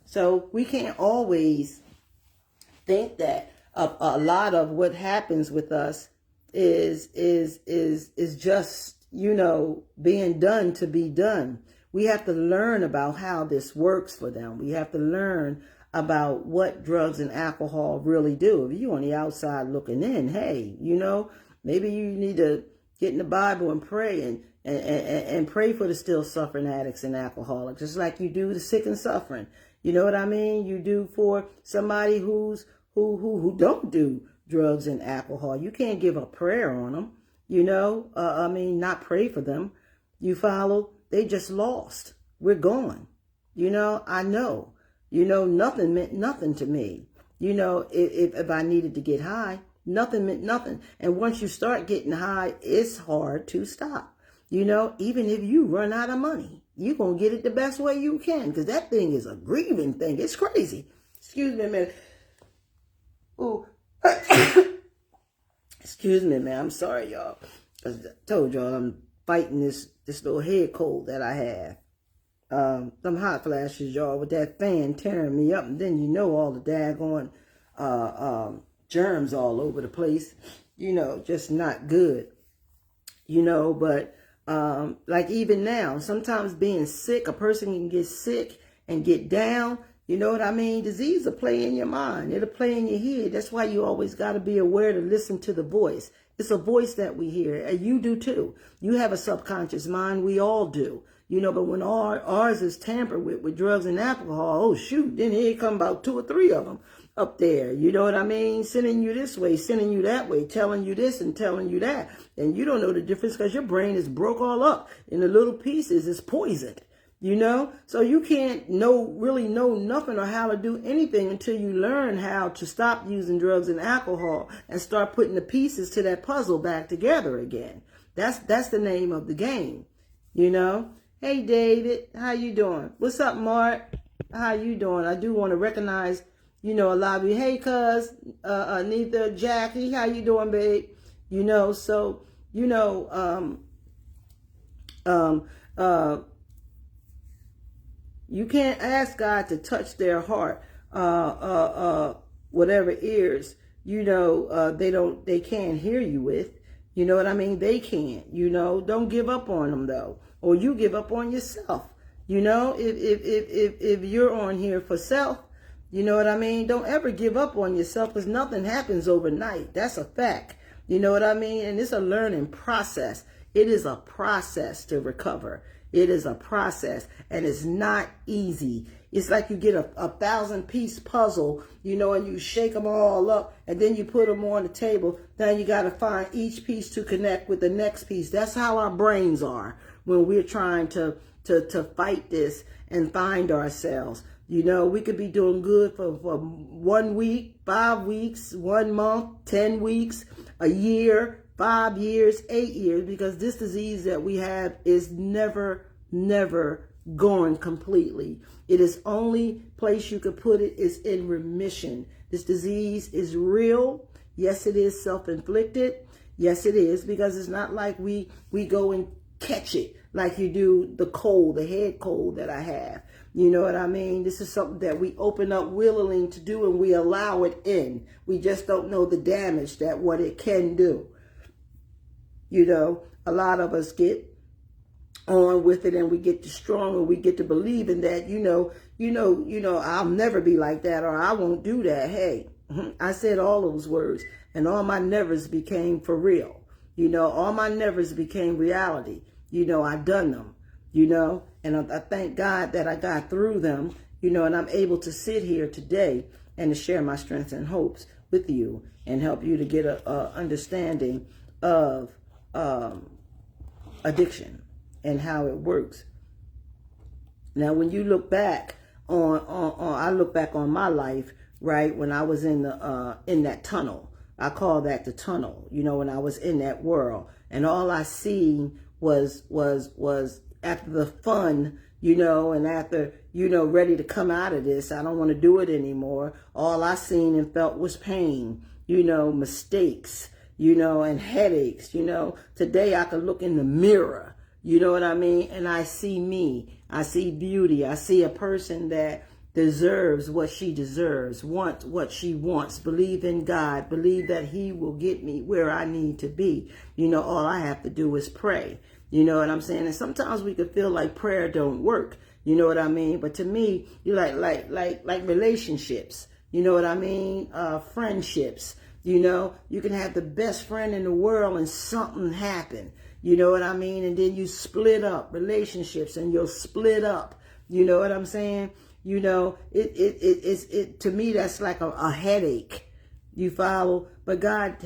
So we can't always think that a lot of what happens with us is just, being done to be done. We have to learn about how this works for them. We have to learn about what drugs and alcohol really do. If you're on the outside looking in, hey, maybe you need to get in the Bible and pray and pray for the still suffering addicts and alcoholics, just like you do the sick and suffering. You know what I mean? You do for somebody who don't do drugs and alcohol. You can't give a prayer on them. Not pray for them. You follow? They just lost. We're gone. I know. Nothing meant nothing to me. If I needed to get high, nothing meant nothing. And once you start getting high, it's hard to stop. Even if you run out of money, you're going to get it the best way you can, because that thing is a grieving thing. It's crazy. Excuse me a minute. Ooh. Excuse me, man. I'm sorry, y'all. I told y'all I'm fighting this little head cold that I have. Some hot flashes, y'all, with that fan tearing me up. And then all the daggone germs all over the place. Just not good. But like even now, sometimes being sick, a person can get sick and get down. You know what I mean? Disease will play in your mind. It'll play in your head. That's why you always got to be aware to listen to the voice. It's a voice that we hear. And you do too. You have a subconscious mind. We all do. But when ours is tampered with drugs and alcohol, oh shoot, then here come about 2 or 3 of them up there. You know what I mean? Sending you this way, sending you that way, telling you this and telling you that. And you don't know the difference because your brain is broke all up in the little pieces. It's poisoned. So you can't really know nothing or how to do anything until you learn how to stop using drugs and alcohol and start putting the pieces to that puzzle back together again. That's the name of the game. Hey, David, how you doing? What's up, Mark? How you doing? I do want to recognize, a lot of you. Hey, cuz, Anita, Jackie, how you doing, babe? You can't ask God to touch their heart, whatever ears, they can't hear you with. You know what I mean? They can't, don't give up on them though. Or you give up on yourself. If you're on here for self, you know what I mean? Don't ever give up on yourself, because nothing happens overnight. That's a fact. You know what I mean? And it's a learning process. It is a process to recover. It is a process, and it's not easy. It's like you get a 1,000-piece puzzle, and you shake them all up, and then you put them on the table. Now you got to find each piece to connect with the next piece. That's how our brains are when we're trying to fight this and find ourselves. We could be doing good for 1 week, 5 weeks, 1 month, 10 weeks, a year, 5 years, 8 years, because this disease that we have is never gone completely. It is only place you could put it is in remission. This disease is real. Yes, it is self-inflicted. Yes, it is, because it's not like we go and catch it like you do the cold, the head cold that I have. You know what I mean? This is something that we open up willingly to do, and we allow it in. We just don't know the damage that what it can do. A lot of us get on with it, and we get strong, and we get to believe in that, I'll never be like that, or I won't do that. Hey, I said all those words, and all my nevers became for real. All my nevers became reality. I done them, and I thank God that I got through them, and I'm able to sit here today and to share my strengths and hopes with you and help you to get a understanding of addiction and how it works. Now, when you look back I look back on my life, right, when I was in that tunnel. I call that the tunnel, when I was in that world, and all I seen was after the fun, and after, ready to come out of this, I don't want to do it anymore. All I seen and felt was pain, mistakes, and headaches, Today I could look in the mirror, you know what I mean? And I see me. I see beauty. I see a person that deserves what she deserves, wants what she wants, believe in God, believe that he will get me where I need to be. All I have to do is pray. You know what I'm saying? And sometimes we could feel like prayer don't work. You know what I mean? But to me, you like relationships. You know what I mean? Friendships. You can have the best friend in the world and something happen. You know what I mean? And then you split up relationships and you'll split up. You know what I'm saying? It to me, that's like a headache. You follow? But God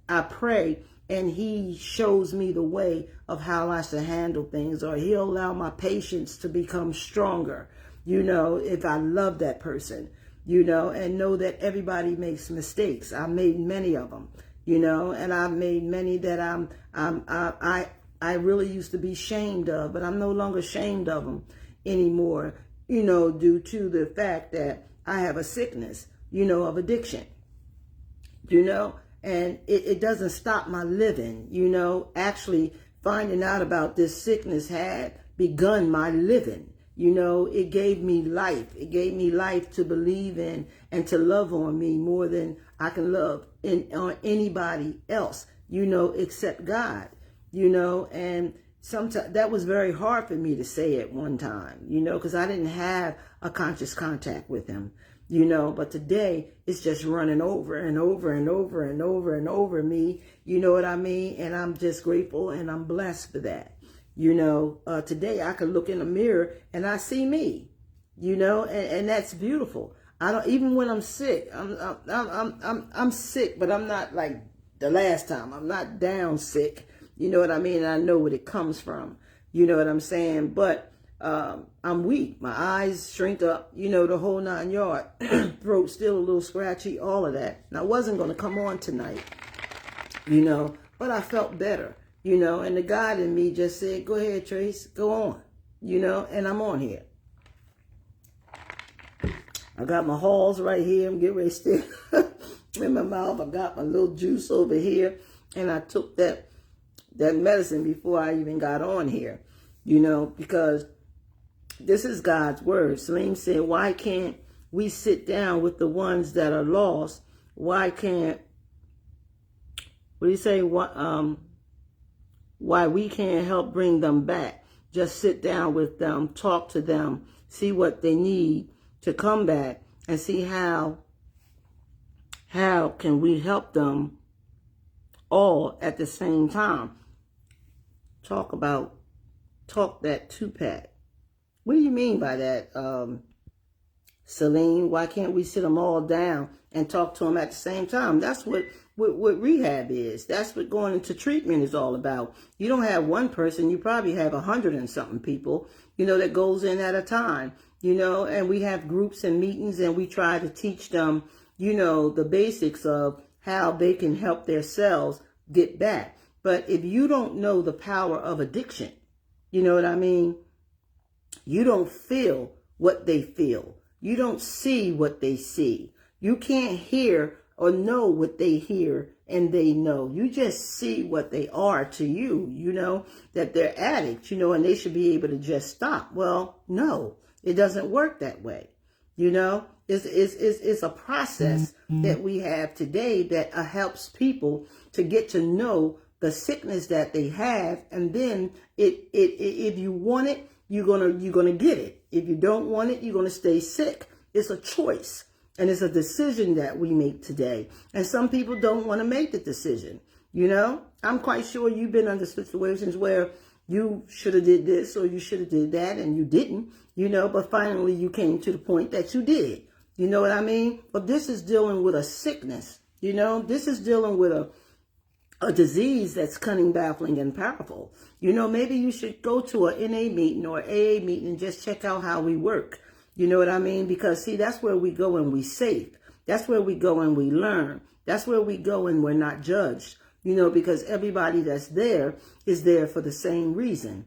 I pray, and he shows me the way of how I should handle things, or he'll allow my patience to become stronger, if I love that person, and know that everybody makes mistakes. I made many of them, and I've made many that I really used to be ashamed of, but I'm no longer ashamed of them anymore, due to the fact that I have a sickness, of addiction, and it doesn't stop my living, actually finding out about this sickness had begun my living. It gave me life. It gave me life to believe in and to love on me more than I can love on anybody else, except God, and sometimes that was very hard for me to say at one time, because I didn't have a conscious contact with him, but today it's just running over and over and over and over and over me, you know what I mean? And I'm just grateful and I'm blessed for that. Today I can look in the mirror and I see me, and that's beautiful. I don't, even when I'm sick, I'm sick, but I'm not like the last time. I'm not down sick. You know what I mean? I know what it comes from. You know what I'm saying? But I'm weak. My eyes shrink up, the whole 9 yards. Throat still a little scratchy, all of that. And I wasn't going to come on tonight, but I felt better, and the God in me just said, go ahead, Trace, go on, and I'm on here. I got my halls right here. I'm getting ready to stick in my mouth. I got my little juice over here, and I took that medicine before I even got on here, because this is God's word. Salim said, why can't we sit down with the ones that are lost? Why can't, what do you say? Why we can't help bring them back? Just sit down with them, talk to them, see what they need to come back, and see how can we help them all at the same time. Talk that 2-pack. What do you mean by that, Celine? Why can't we sit them all down and talk to them at the same time? That's what rehab is. That's what going into treatment is all about. You don't have one person. You probably have 100 and something people, that goes in at a time, and we have groups and meetings, and we try to teach them, the basics of how they can help themselves get back. But if you don't know the power of addiction, you know what I mean? You don't feel what they feel. You don't see what they see. You can't hear or know what they hear and they know. You just see what they are to you, that they're addicts, and they should be able to just stop. Well, no, it doesn't work that way. It's a process that we have today that helps people to get to know the sickness that they have, and then if you want it, you're gonna get it. If you don't want it, you're gonna stay sick. It's a choice, and it's a decision that we make today. And some people don't want to make the decision. I'm quite sure you've been under situations where you should have did this or you should have did that, and you didn't. But finally you came to the point that you did. You know what I mean? But this is dealing with a sickness. This is dealing with a disease that's cunning, baffling, and powerful. Maybe you should go to a NA meeting or AA meeting and just check out how we work. You know what I mean? Because, see, that's where we go and we safe. That's where we go and we learn. That's where we go and we're not judged. Because everybody that's there is there for the same reason.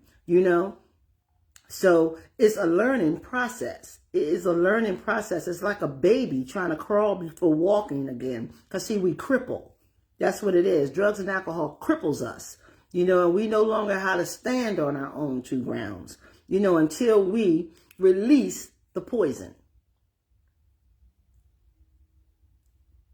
So it's a learning process. It is a learning process. It's like a baby trying to crawl before walking again. Because, see, we cripple. That's what it is. Drugs and alcohol cripples us. And we no longer how to stand on our own two grounds, until we release the poison.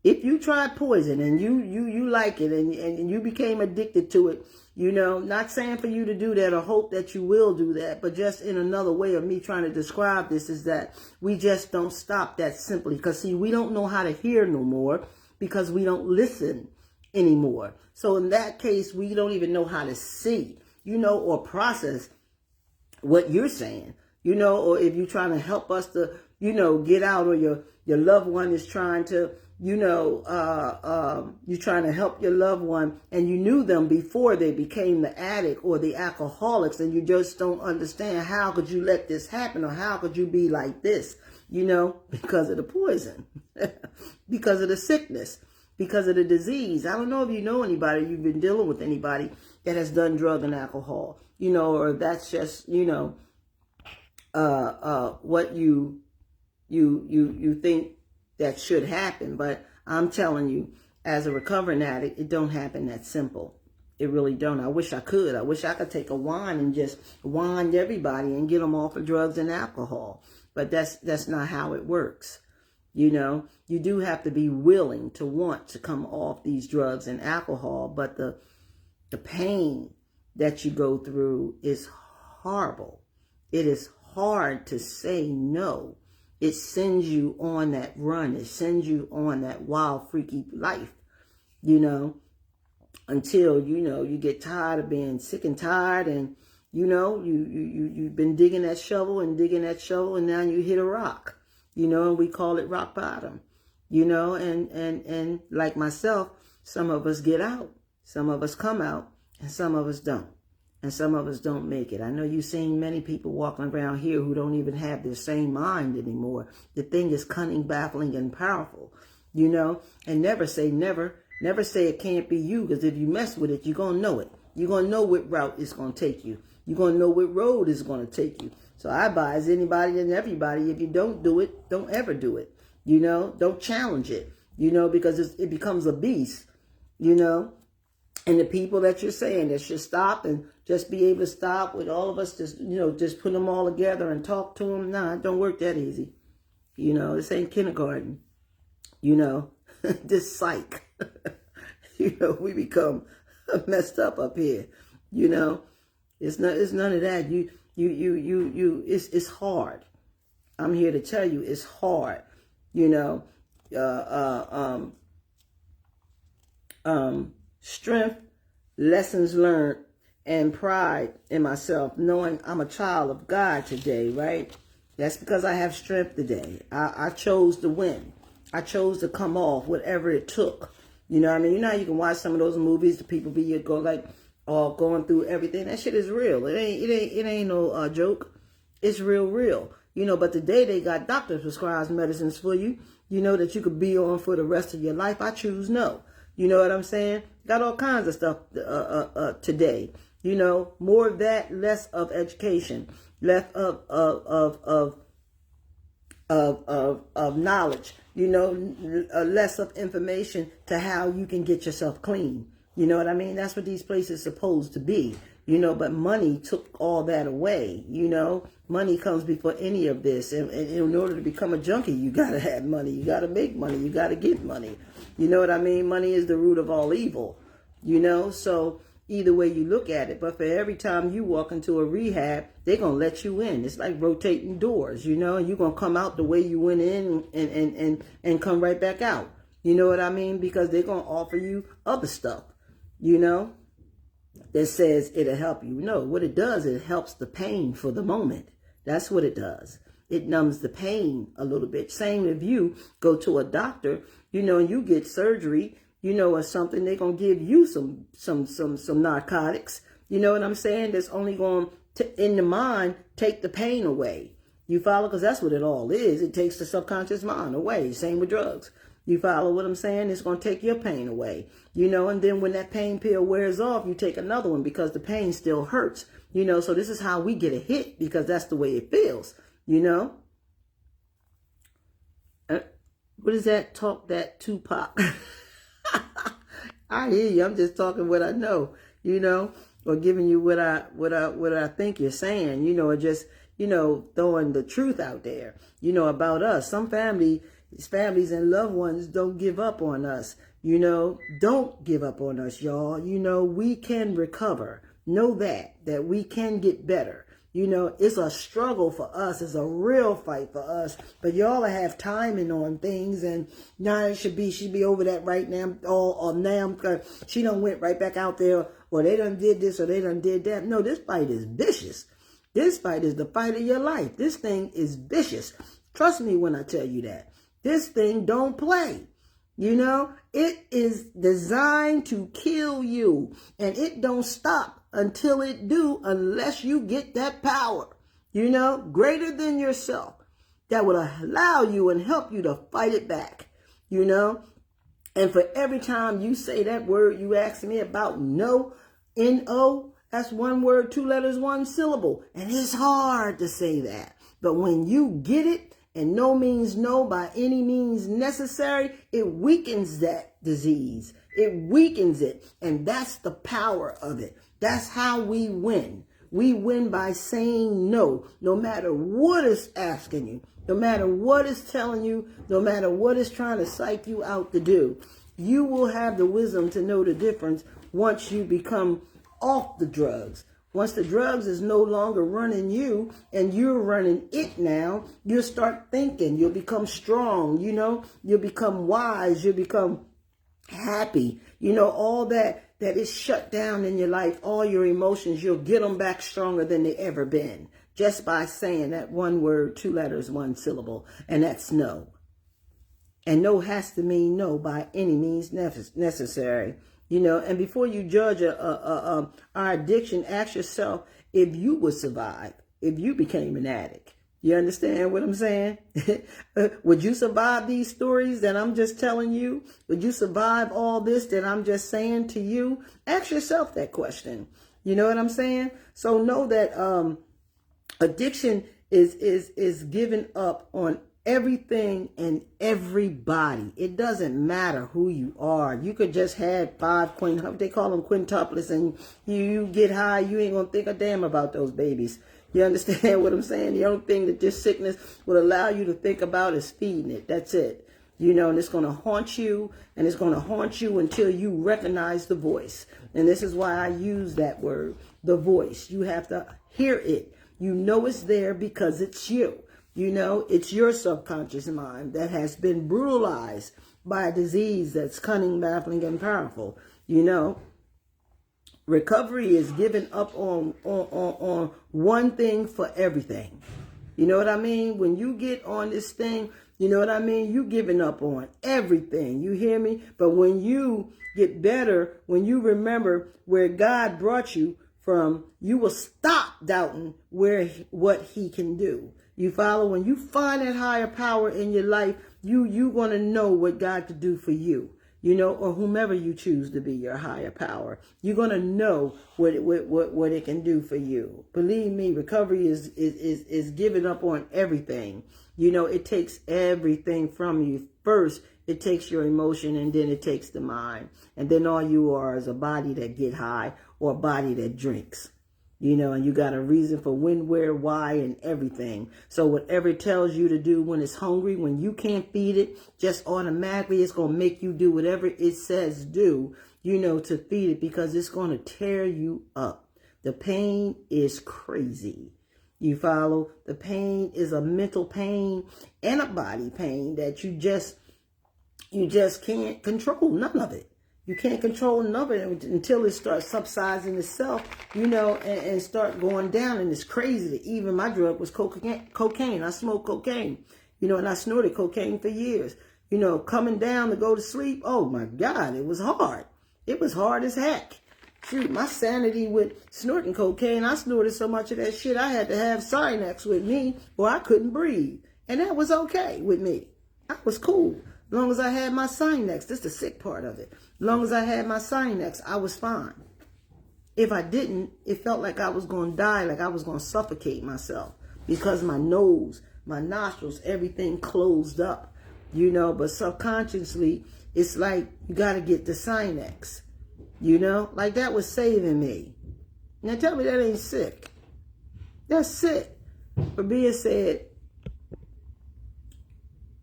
If you tried poison and you like it and you became addicted to it, not saying for you to do that or hope that you will do that, but just in another way of me trying to describe this is that we just don't stop that simply. Because, see, we don't know how to hear no more because we don't listen anymore. So in that case, we don't even know how to see, or process what you're saying, or if you're trying to help us to, get out, or your loved one is trying to, you're trying to help your loved one and you knew them before they became the addict or the alcoholics, and you just don't understand how could you let this happen, or how could you be like this, because of the poison, because of the sickness, because of the disease. I don't know if you know anybody, you've been dealing with anybody that has done drug and alcohol, or that's just, what you think that should happen. But I'm telling you, as a recovering addict, it don't happen that simple. It really don't. I wish I could. I wish I could take a wand and just wind everybody and get them off of drugs and alcohol. But that's not how it works. You do have to be willing to want to come off these drugs and alcohol. But the pain that you go through is horrible. It is hard to say no. It sends you on that run. It sends you on that wild, freaky life, until, you get tired of being sick and tired, and, you've been digging that shovel, and now you hit a rock, and we call it rock bottom, and like myself, some of us get out, some of us come out, and some of us don't. And some of us don't make it. I know you've seen many people walking around here who don't even have their same mind anymore. The thing is cunning, baffling, and powerful, and never say never. Never say it can't be you, because if you mess with it, you're going to know it. You're going to know what route it's going to take you. You're going to know what road it's going to take you. So I advise anybody and everybody, if you don't do it, don't ever do it. Don't challenge it, because it becomes a beast, And the people that you're saying that should stop and just be able to stop with all of us, just put them all together and talk to them. Nah, it don't work that easy. This ain't kindergarten. This psych. We become messed up here. It's none of that. It's hard. I'm here to tell you, it's hard. Strength, lessons learned, and pride in myself, knowing I'm a child of God today, right? That's because I have strength today. I chose to win. I chose to come off whatever it took. You know what I mean? How you can watch some of those movies, the people going through everything. That shit is real. It ain't no joke. It's real. But today they got doctors prescribes medicines for you, that you could be on for the rest of your life. I choose no. You know what I'm saying? Got all kinds of stuff today. More of that, less of education, less of knowledge. Less of information to how you can get yourself clean. You know what I mean? That's what these places are supposed to be. But money took all that away. Money comes before any of this. And in order to become a junkie, you got to have money. You got to make money. You got to get money. You know what I mean? Money is the root of all evil. So either way you look at it. But for every time you walk into a rehab, they're going to let you in. It's like rotating doors, and you're going to come out the way you went in and come right back out. You know what I mean? Because they're going to offer you other stuff, that says it'll help you. No, what it does, it helps the pain for the moment. That's what it does. It numbs the pain a little bit. Same if you go to a doctor, and you get surgery, or something, they're going to give you some narcotics. You know what I'm saying? That's only going to, in the mind, take the pain away. You follow? Because that's what it all is. It takes the subconscious mind away. Same with drugs. You follow what I'm saying? It's going to take your pain away. And then when that pain pill wears off, you take another one because the pain still hurts. You know, so this is how we get a hit, because that's the way it feels, you know. What is that? Talk that Tupac. I hear you. I'm just talking what I know, you know, or giving you what I think you're saying, you know, or just, you know, throwing the truth out there, you know, about us. Some families and loved ones don't give up on us, you know. Don't give up on us, y'all. You know, we can recover. Know that we can get better. You know, it's a struggle for us. It's a real fight for us. But y'all have timing on things, and now she'd be over that right now. Or now she done went right back out there, or they done did this, or they done did that. No, this fight is vicious. This fight is the fight of your life. This thing is vicious. Trust me when I tell you that. This thing don't play. You know, it is designed to kill you, and it don't stop until it do, unless you get that power, you know, greater than yourself, that will allow you and help you to fight it back, you know. And for every time you say that word you asked me about, no, N-O, that's one word, 2 letters, 1 syllable. And it's hard to say that. But when you get it, and no means no by any means necessary, it weakens that disease. It weakens it. And that's the power of it. That's how we win. We win by saying no, no matter what is asking you, no matter what is telling you, no matter what is trying to psych you out to do. You will have the wisdom to know the difference once you become off the drugs. Once the drugs is no longer running you and you're running it now, you'll start thinking. You'll become strong, you know. You'll become wise. You'll become happy. You know, all that is shut down in your life, all your emotions, you'll get them back stronger than they ever been. Just by saying that one word, 2 letters, 1 syllable, and that's no. And no has to mean no by any means necessary. You know, and before you judge our addiction, ask yourself if you would survive if you became an addict. You understand what I'm saying? Would you survive these stories that I'm just telling you? Would you survive all this that I'm just saying to you? Ask yourself that question. You know what I'm saying? So know that addiction is giving up on everything and everybody. It doesn't matter who you are. You could just have 5 they call them quintuplets, and you get high, you ain't gonna think a damn about those babies. You understand what I'm saying? The only thing that this sickness would allow you to think about is feeding it. That's it. You know, and it's going to haunt you, and it's going to haunt you until you recognize the voice. And this is why I use that word, the voice. You have to hear it. You know it's there because it's you. You know, it's your subconscious mind that has been brutalized by a disease that's cunning, baffling, and powerful. You know, recovery is giving up on one thing for everything. You know what I mean? When you get on this thing, you know what I mean? You giving up on everything. You hear me? But when you get better, when you remember where God brought you from, you will stop doubting what he can do. You follow? When you find that higher power in your life, you're going to know what God could do for you. You know, or whomever you choose to be your higher power. You're going to know what it can do for you. Believe me, recovery is giving up on everything. You know, it takes everything from you. First, it takes your emotion, and then it takes the mind. And then all you are is a body that get high, or a body that drinks. You know, and you got a reason for when, where, why, and everything. So whatever it tells you to do when it's hungry, when you can't feed it, just automatically it's going to make you do whatever it says do, you know, to feed it, because it's going to tear you up. The pain is crazy. You follow? The pain is a mental pain and a body pain that you just can't control none of it. You can't control none of it until it starts subsiding itself, you know, and start going down. And it's crazy. Even my drug was cocaine. I smoked cocaine, you know, and I snorted cocaine for years. You know, coming down to go to sleep, oh my God, it was hard. It was hard as heck. Shoot, my sanity with snorting cocaine, I snorted so much of that shit, I had to have Sinex with me or I couldn't breathe. And that was okay with me. I was cool. As long as I had my Sinex, that's the sick part of it. As long as I had my Sinex, I was fine. If I didn't, it felt like I was going to die, like I was going to suffocate myself because my nose, my nostrils, everything closed up, you know. But subconsciously, it's like you got to get the Sinex, you know. Like that was saving me. Now tell me that ain't sick. That's sick. Rabia said,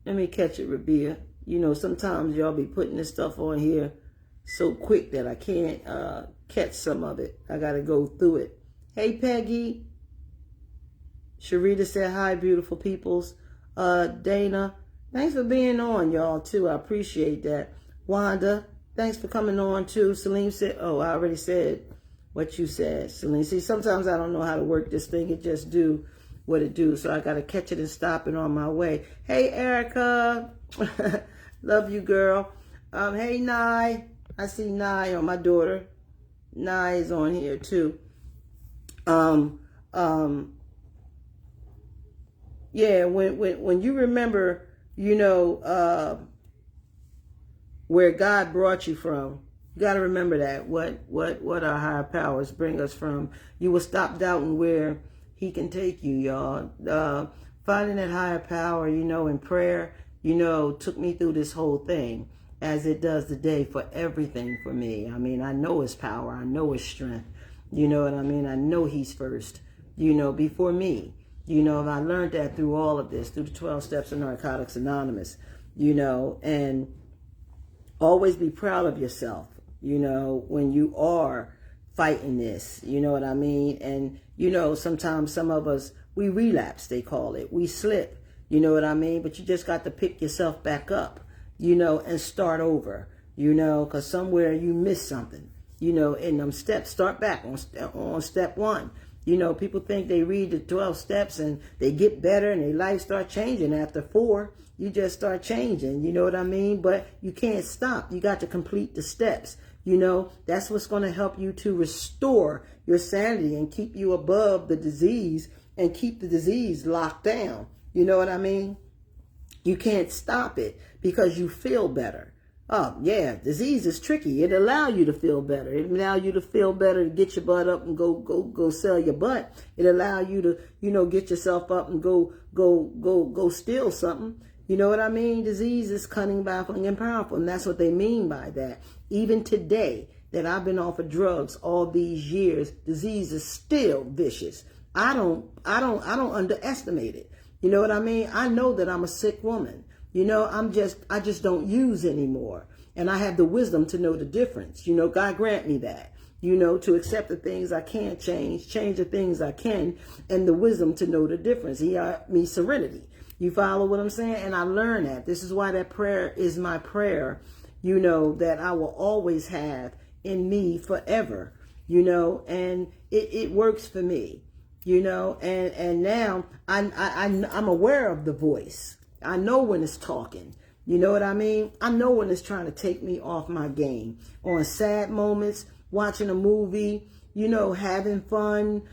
let me catch it, Rabia. You know, sometimes y'all be putting this stuff on here so quick that I can't catch some of it. I got to go through it. Hey, Peggy. Sharita said, hi, beautiful peoples. Dana, thanks for being on, y'all, too. I appreciate that. Wanda, thanks for coming on, too. Celine said, oh, I already said what you said, Celine. See, sometimes I don't know how to work this thing. It just do what it do. So I got to catch it and stop it on my way. Hey, Erica. Love you, girl. Hey, Nye. I see Nye on my daughter. Nye is on here too. Yeah, when you remember, you know, where God brought you from, you got to remember that what our higher powers bring us from. You will stop doubting where He can take you, y'all. Finding that higher power, you know, in prayer, you know, took me through this whole thing, as it does today for everything for me. I mean, I know His power. I know His strength. You know what I mean? I know He's first, you know, before me. You know, and I learned that through all of this, through the 12 Steps of Narcotics Anonymous, you know, and always be proud of yourself, you know, when you are fighting this, you know what I mean? And, you know, sometimes some of us, we relapse, they call it. We slip, you know what I mean? But you just got to pick yourself back up, you know, and start over, you know, because somewhere you missed something, you know, in them steps. Start back on step one. You know, people think they read the 12 steps and they get better and their life start changing after 4. You just start changing, you know what I mean? But you can't stop. You got to complete the steps. You know, that's what's going to help you to restore your sanity and keep you above the disease and keep the disease locked down. You know what I mean? You can't stop it because you feel better. Oh, yeah, disease is tricky. It allows you to feel better. It allows you to feel better to get your butt up and go sell your butt. It allows you to, you know, get yourself up and go steal something. You know what I mean? Disease is cunning, baffling, and powerful. And that's what they mean by that. Even today that I've been off of drugs all these years, disease is still vicious. I don't underestimate it. You know what I mean? I know that I'm a sick woman. You know, I just don't use anymore. And I have the wisdom to know the difference. You know, God grant me that, you know, to accept the things I can't change the things I can, and the wisdom to know the difference. He got me serenity. You follow what I'm saying? And I learned that. This is why that prayer is my prayer, you know, that I will always have in me forever, you know, and it works for me, you know, and now I'm aware of the voice. I know when it's talking. You know what I mean? I know when it's trying to take me off my game. On sad moments, watching a movie, you know, having fun,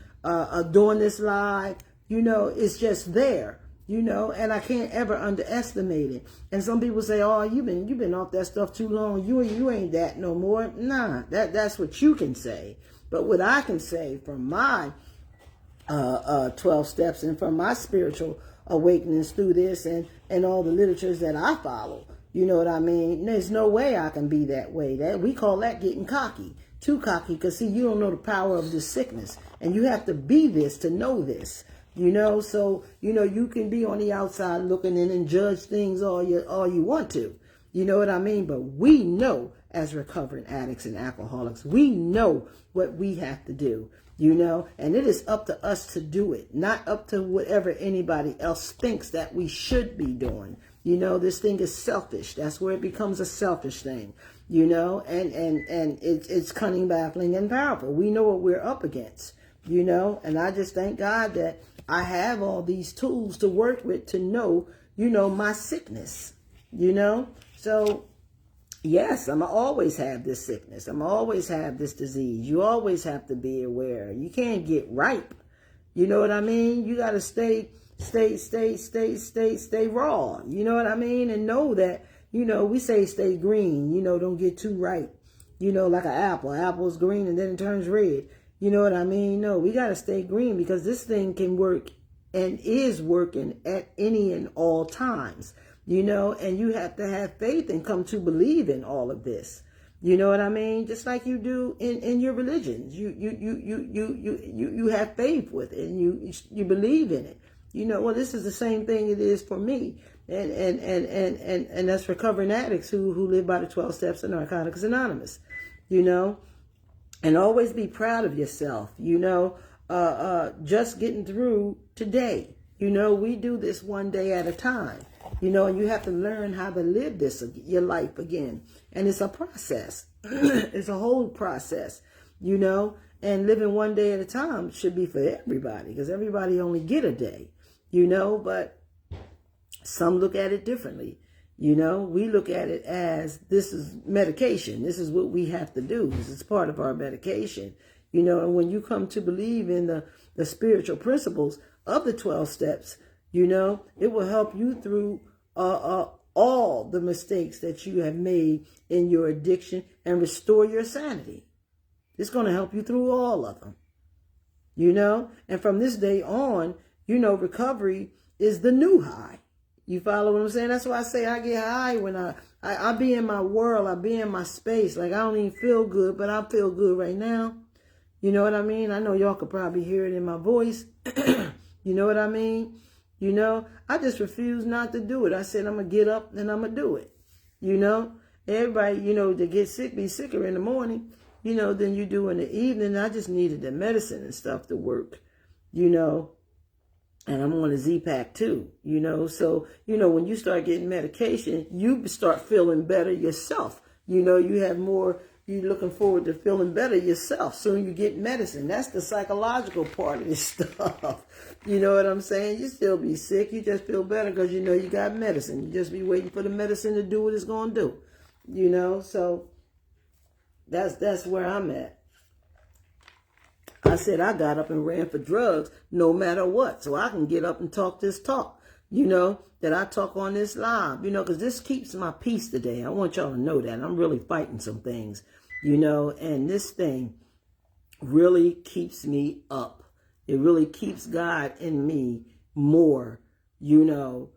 doing this live, you know, it's just there, you know, and I can't ever underestimate it. And some people say, oh, you've been off that stuff too long. You ain't that no more. Nah, that's what you can say. But what I can say from my 12 steps and from my spiritual awakenings through this and all the literatures that I follow, you know what I mean? There's no way I can be that way. That we call that getting cocky, too cocky, because see, you don't know the power of this sickness, and you have to be this to know this, you know. So you know you can be on the outside looking in and judge things all you want to, you know what I mean? But we know, as recovering addicts and alcoholics, we know what we have to do. You know, and it is up to us to do it, not up to whatever anybody else thinks that we should be doing. You know, this thing is selfish. That's where it becomes a selfish thing, you know, and it's cunning, baffling, and powerful. We know what we're up against, you know, and I just thank God that I have all these tools to work with to know, you know, my sickness, you know. So yes, I'm going to always have this sickness. I'm going to always have this disease. You always have to be aware. You can't get ripe. You know what I mean? You got to stay raw. You know what I mean? And know that, you know, we say stay green, you know, don't get too ripe. You know, like an apple. Apple's green and then it turns red. You know what I mean? No, we got to stay green because this thing can work and is working at any and all times. You know, and you have to have faith and come to believe in all of this. You know what I mean? Just like you do in your religions. You have faith with it and you believe in it. You know, well, this is the same thing it is for me. And that's recovering addicts who live by the 12 steps of Narcotics Anonymous. You know, and always be proud of yourself. You know, just getting through today. You know, we do this one day at a time. You know, and you have to learn how to live your life again. And it's a process. It's a whole process, you know. And living one day at a time should be for everybody because everybody only get a day, you know. But some look at it differently. You know, we look at it as this is medication. This is what we have to do. This is part of our medication, you know. And when you come to believe in the spiritual principles of the 12 steps, you know, it will help you through all the mistakes that you have made in your addiction and restore your sanity. It's going to help you through all of them, you know. And from this day on, you know, recovery is the new high. You follow what I'm saying? That's why I say I get high when I be in my world. I be in my space. Like, I don't even feel good, but I feel good right now. You know what I mean? I know y'all could probably hear it in my voice. You know what I mean? You know, I just refuse not to do it. I said, I'm going to get up and I'm going to do it. You know, everybody, you know, to get sick, be sicker in the morning, you know, than you do in the evening. I just needed the medicine and stuff to work, you know, and I'm on a Z-Pack too, you know. So, you know, when you start getting medication, you start feeling better yourself. You know, you have more, you're looking forward to feeling better yourself. Soon you get medicine. That's the psychological part of this stuff. You know what I'm saying? You still be sick. You just feel better because you know you got medicine. You just be waiting for the medicine to do what it's going to do. You know, so that's where I'm at. I said I got up and ran for drugs no matter what. So I can get up and talk this talk, you know, that I talk on this live, you know, because this keeps my peace today. I want y'all to know that. I'm really fighting some things, you know, and this thing really keeps me up. It really keeps God in me more, you know,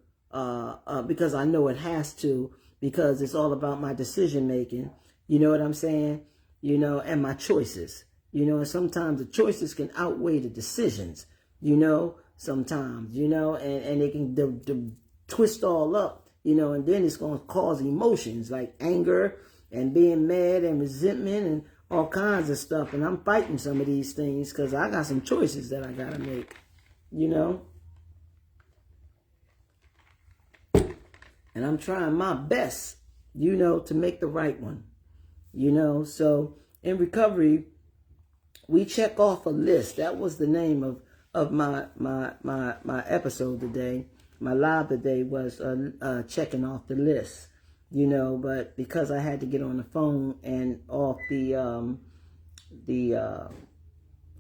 because I know it has to, because it's all about my decision making. You know what I'm saying? You know, and my choices, you know, and sometimes the choices can outweigh the decisions, you know, sometimes, you know, and they can twist all up, you know, and then it's going to cause emotions like anger and being mad and resentment and all kinds of stuff. And I'm fighting some of these things because I got some choices that I got to make, you know. And I'm trying my best, you know, to make the right one, you know. So in recovery, we check off a list. That was the name of my episode today. My live today was checking off the list. You know, but because I had to get on the phone and off the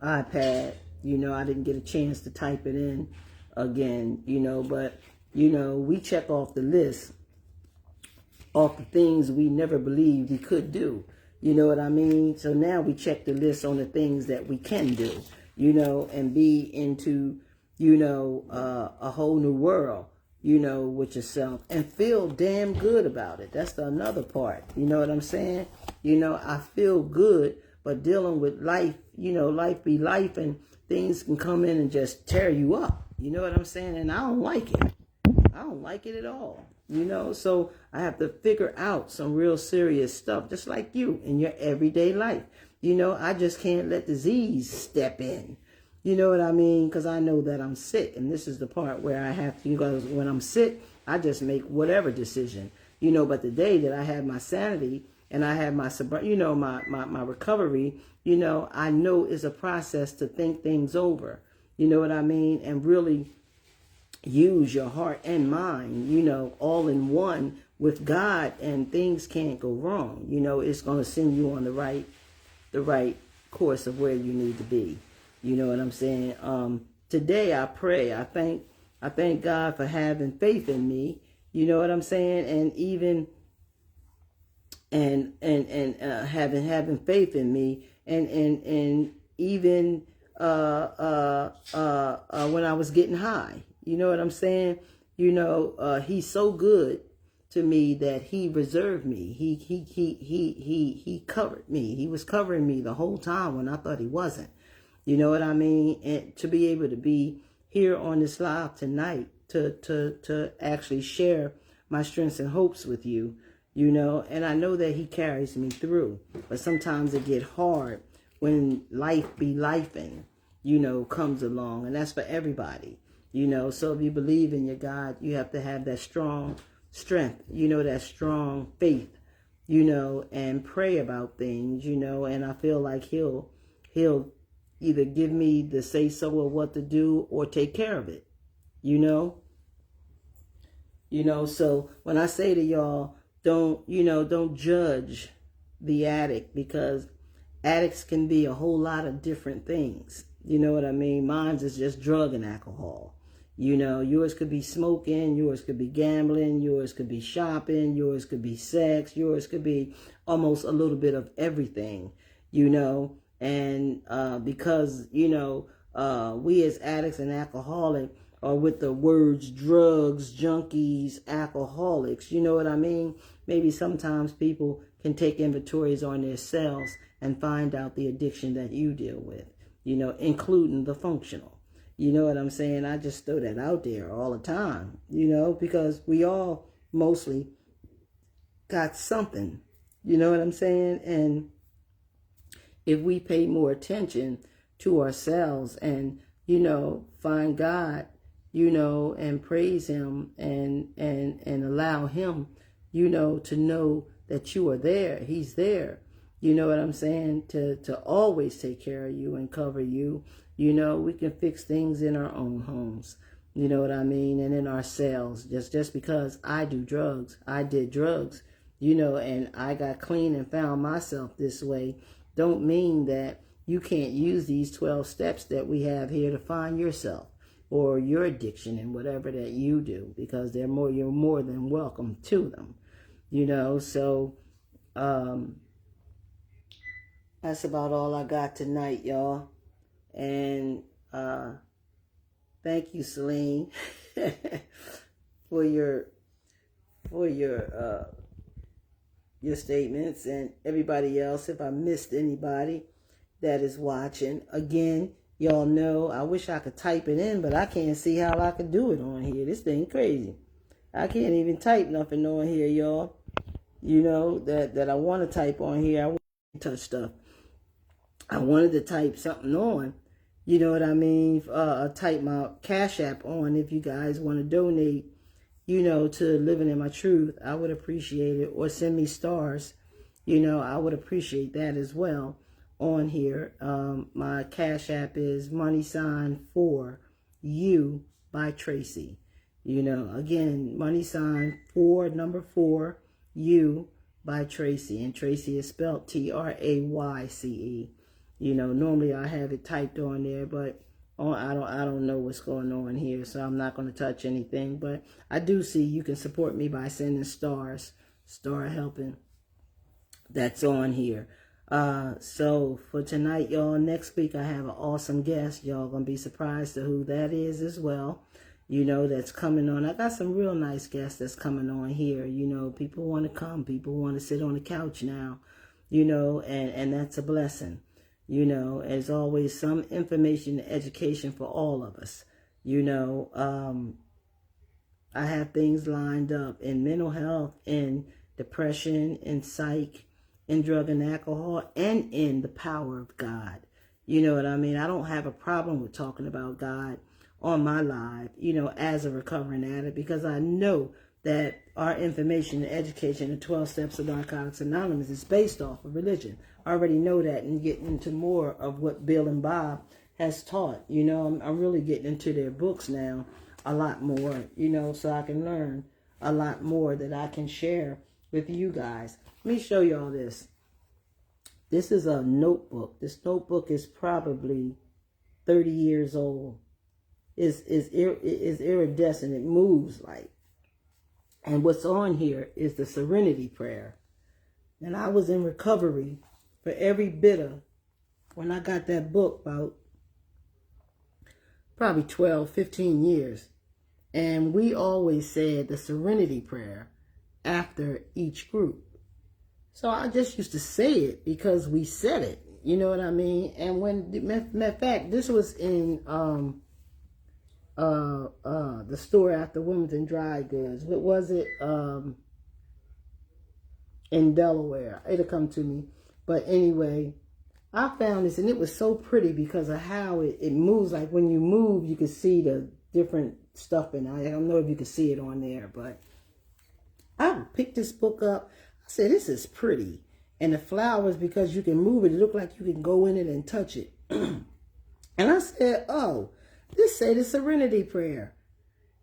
iPad, you know, I didn't get a chance to type it in again, you know, but, you know, we check off the list, off the things we never believed we could do. You know what I mean? So now we check the list on the things that we can do, you know, and be into, you know, a whole new world, you know, with yourself and feel damn good about it. That's another part. You know what I'm saying? You know, I feel good, but dealing with life, you know, life be life and things can come in and just tear you up. You know what I'm saying? And I don't like it. I don't like it at all. You know, so I have to figure out some real serious stuff, just like you in your everyday life. You know, I just can't let disease step in. You know what I mean? Because I know that I'm sick. And this is the part where I have to, because when I'm sick, I just make whatever decision. You know, but the day that I have my sanity and I have my, you know, my recovery, you know, I know it's a process to think things over. You know what I mean? And really use your heart and mind, you know, all in one with God, and things can't go wrong. You know, it's going to send you on the right course of where you need to be. You know what I'm saying? Today I pray. I thank God for having faith in me. You know what I'm saying? And even and having faith in me, and even when I was getting high. You know what I'm saying? He's so good to me that he reserved me. He covered me. He was covering me the whole time when I thought he wasn't. You know what I mean? And to be able to be here on this live tonight to actually share my strengths and hopes with you, and I know that he carries me through. But sometimes it get hard when life be lifing, comes along, and that's for everybody. So if you believe in your God, you have to have that strong strength, that strong faith, and pray about things, and I feel like he'll either give me the say so of what to do or take care of it, so when I say to y'all, don't judge the addict, because addicts can be a whole lot of different things. You know what I mean? Mine's is just drug and alcohol. Yours could be smoking, yours could be gambling, yours could be shopping, yours could be sex, yours could be almost a little bit of everything, and because, we as addicts and alcoholics are with the words drugs, junkies, alcoholics, you know what I mean? Maybe sometimes people can take inventories on themselves and find out the addiction that you deal with, including the functional. You know what I'm saying? I just throw that out there all the time, because we all mostly got something, you know what I'm saying? And if we pay more attention to ourselves and, find God, and praise him and allow him, to know that you are there. He's there. You know what I'm saying? To always take care of you and cover you. We can fix things in our own homes. You know what I mean? And in ourselves. Just because I did drugs, and I got clean and found myself this way, don't mean that you can't use these 12 steps that we have here to find yourself or your addiction and whatever that you do, because you're more than welcome to them. So that's about all I got tonight, y'all. And thank you, Celine, for your statements, and everybody else. If I missed anybody that is watching, again, y'all know I wish I could type it in, but I can't see how I could do it on here. This thing crazy. I can't even type nothing on here, y'all. That I want to type on here. I want to touch stuff. I wanted to type something on. You know what I mean? Type my Cash App on if you guys want to donate, to Living in My Truth. I would appreciate it. Or send me stars. I would appreciate that as well on here. My Cash App is $4 by Tracy. Again, $4 U by Tracy. And Tracy is spelled Trayce. Normally I have it typed on there, but I don't know what's going on here, so I'm not going to touch anything. But I do see you can support me by sending stars, star helping. That's on here. So for tonight, y'all, next week I have an awesome guest. Y'all gonna be surprised to who that is as well. That's coming on. I got some real nice guests that's coming on here. People want to come. People want to sit on the couch now, and that's a blessing. As always, some information and education for all of us. I have things lined up in mental health, in depression, in psych, in drug and alcohol, and in the power of God. You know what I mean? I don't have a problem with talking about God on my live, as a recovering addict, because I know that our information and education, the 12 Steps of Narcotics Anonymous, is based off of religion. I already know that, and getting into more of what Bill and Bob has taught. I'm really getting into their books now a lot more, so I can learn a lot more that I can share with you guys. Let me show y'all this. This is a notebook. This notebook is probably 30 years old. It's iridescent. It moves like. And what's on here is the Serenity prayer. And I was in recovery for every bit of when I got that book about probably 12, 15 years. And we always said the Serenity Prayer after each group. So I just used to say it because we said it. You know what I mean? And when, matter of fact, this was in the store after Wilmington Dry Goods. What was it? In Delaware. It'll come to me. But anyway, I found this, and it was so pretty because of how it moves. Like when you move, you can see the different stuff, and I don't know if you can see it on there, but I picked this book up. I said, this is pretty. And the flowers, because you can move it, it looked like you can go in it and touch it. And I said, oh, this say the Serenity Prayer.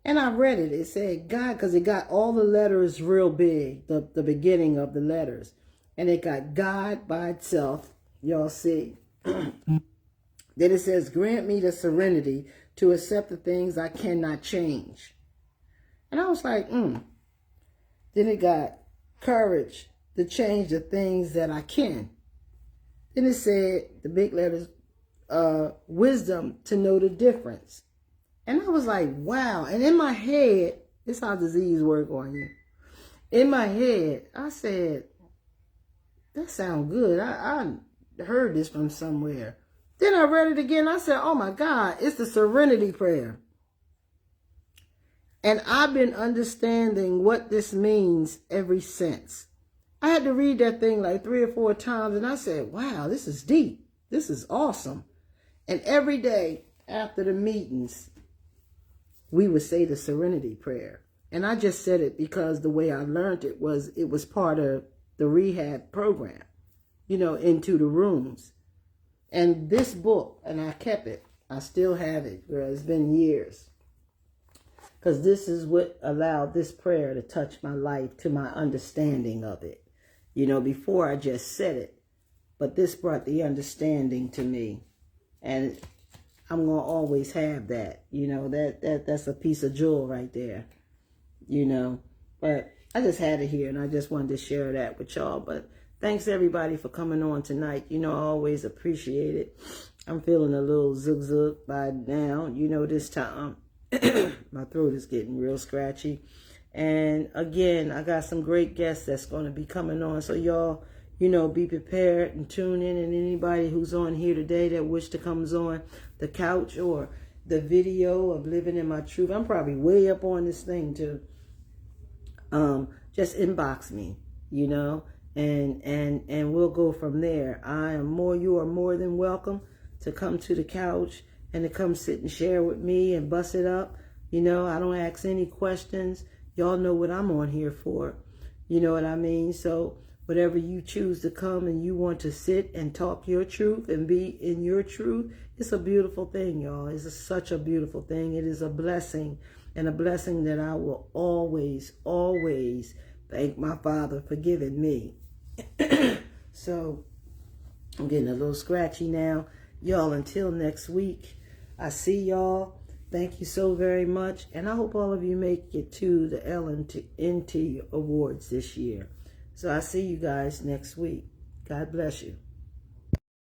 And I read it. It said God, because it got all the letters real big, the beginning of the letters. And it got God by itself. Y'all see? Then it says, grant me the serenity to accept the things I cannot change. And I was like, Then it got courage to change the things that I can. Then it said, the big letters, wisdom to know the difference. And I was like, wow. And in my head, this is how disease work on you. In my head, I said, that sounds good. I heard this from somewhere. Then I read it again. I said, oh my God, it's the Serenity Prayer. And I've been understanding what this means ever since. I had to read that thing like 3 or 4 times. And I said, wow, this is deep. This is awesome. And every day after the meetings, we would say the Serenity Prayer. And I just said it because the way I learned it was part of the rehab program, into the rooms. And this book, and I kept it. I still have it, girl. It's been years. Because this is what allowed this prayer to touch my life to my understanding of it. Before I just said it. But this brought the understanding to me. And I'm going to always have that. That's a piece of jewel right there. But I just had it here, and I just wanted to share that with y'all. But thanks, everybody, for coming on tonight. I always appreciate it. I'm feeling a little zug by now. This time my throat is getting real scratchy. And again, I got some great guests that's going to be coming on. So y'all, be prepared and tune in. And anybody who's on here today that wish to come on the couch or the video of Living in My Truth, I'm probably way up on this thing too. Just inbox me, and we'll go from there. You are more than welcome to come to the couch and to come sit and share with me and bust it up. I don't ask any questions. Y'all know what I'm on here for. You know what I mean? So whatever you choose to come and you want to sit and talk your truth and be in your truth, it's a beautiful thing, y'all. It's such a beautiful thing. It is a blessing, and a blessing that I will always, always thank my Father for giving me. So I'm getting a little scratchy now. Y'all, until next week, I see y'all. Thank you so very much. And I hope all of you make it to the LNT Awards this year. So I see you guys next week. God bless you.